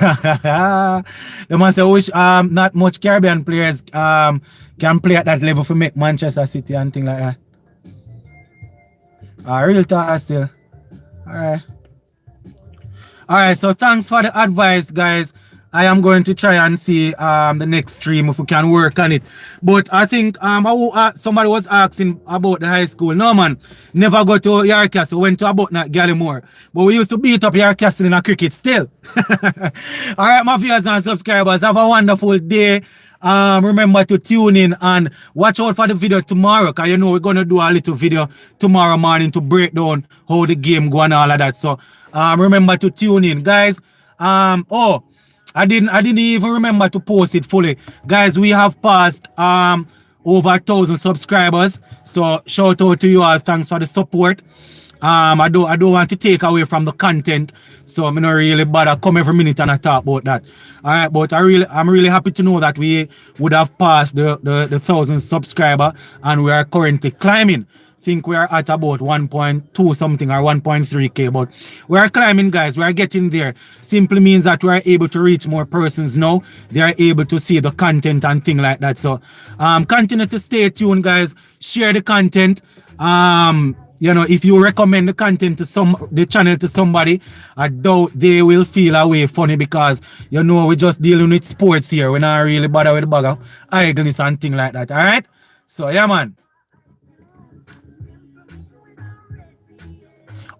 The man say wish not much Caribbean players can play at that level for make Manchester City and things like that. Real talk still. Alright, so thanks for the advice, guys. I am going to try and see the next stream if we can work on it. But I think somebody was asking about the high school. No man, never go to York Castle, went to about that Gallimore. But we used to beat up York Castle in a cricket still. Alright, my viewers and subscribers, have a wonderful day. Remember to tune in and watch out for the video tomorrow, because you know we're going to do a little video tomorrow morning to break down how the game go and all of that. So Remember to tune in, guys. Oh, I didn't even remember to post it fully. Guys, we have passed over 1,000 subscribers. So shout out to you all. Thanks for the support. I don't want to take away from the content, so I'm not really bother come every minute and I talk about that. All right, but I'm really happy to know that we would have passed the 1,000 subscriber, and we are currently climbing. Think we are at about 1.2 something or 1.3k, but we are climbing, guys. We are getting there. Simply means that we are able to reach more persons now. They are able to see the content and thing like that. So continue to stay tuned, guys. Share the content. You know, if you recommend the content to the channel to somebody, I doubt they will feel away funny, because you know we're just dealing with sports here. We're not really bother with the bag of idleness and thing like that. All right. So yeah, man.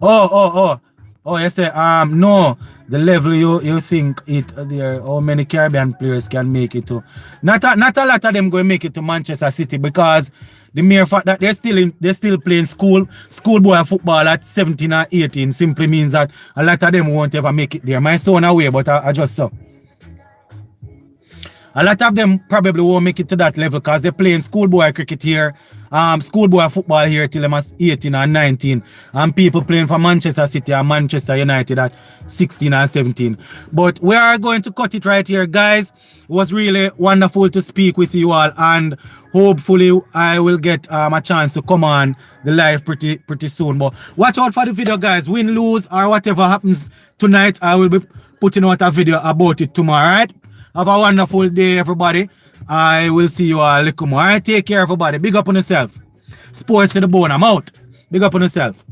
Oh, you say no, the level you think it there, how many Caribbean players can make it to? Not a lot of them going to make it to Manchester City, because the mere fact that they're still playing schoolboy football at 17 or 18 simply means that a lot of them won't ever make it there. My son away, but I just saw. A lot of them probably won't make it to that level, because they're playing schoolboy cricket here, schoolboy football here till them 18 and 19, and people playing for Manchester City and Manchester United at 16 and 17. But we are going to cut it right here, guys. It was really wonderful to speak with you all, and hopefully I will get a chance to come on the live pretty soon. But watch out for the video, guys. Win, lose, or whatever happens tonight, I will be putting out a video about it tomorrow. All right? Have a wonderful day, everybody. I will see you all. All right, take care, everybody. Big up on yourself. Sports to the bone. I'm out. Big up on yourself.